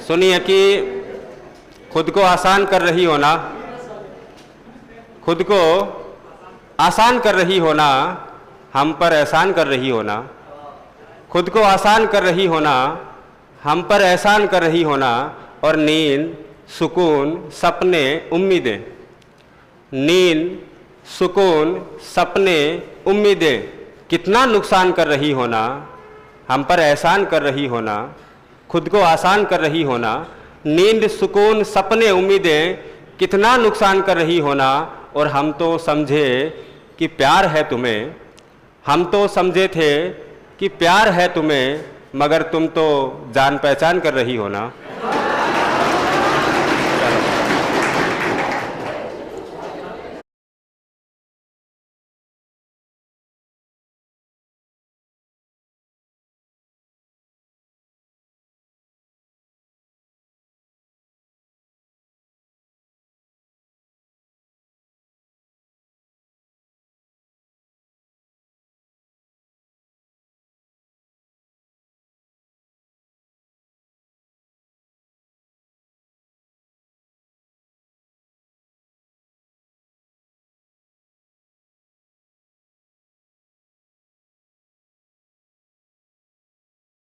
सुनिए कि खुद को आसान कर रही हो ना, खुद को आसान कर रही हो ना, हम पर एहसान कर रही हो ना। खुद को आसान कर रही हो ना, हम पर एहसान कर रही हो ना। और नींद, सुकून, सपने, उम्मीदें, नींद, सुकून, सपने, उम्मीदें कितना नुकसान कर रही हो ना, हम पर एहसान कर रही हो ना। खुद को आसान कर रही हो ना, नींद, सुकून, सपने, उम्मीदें कितना नुकसान कर रही हो ना। और हम तो समझे कि प्यार है तुम्हें, हम तो समझे थे कि प्यार है तुम्हें, मगर तुम तो जान पहचान कर रही हो ना।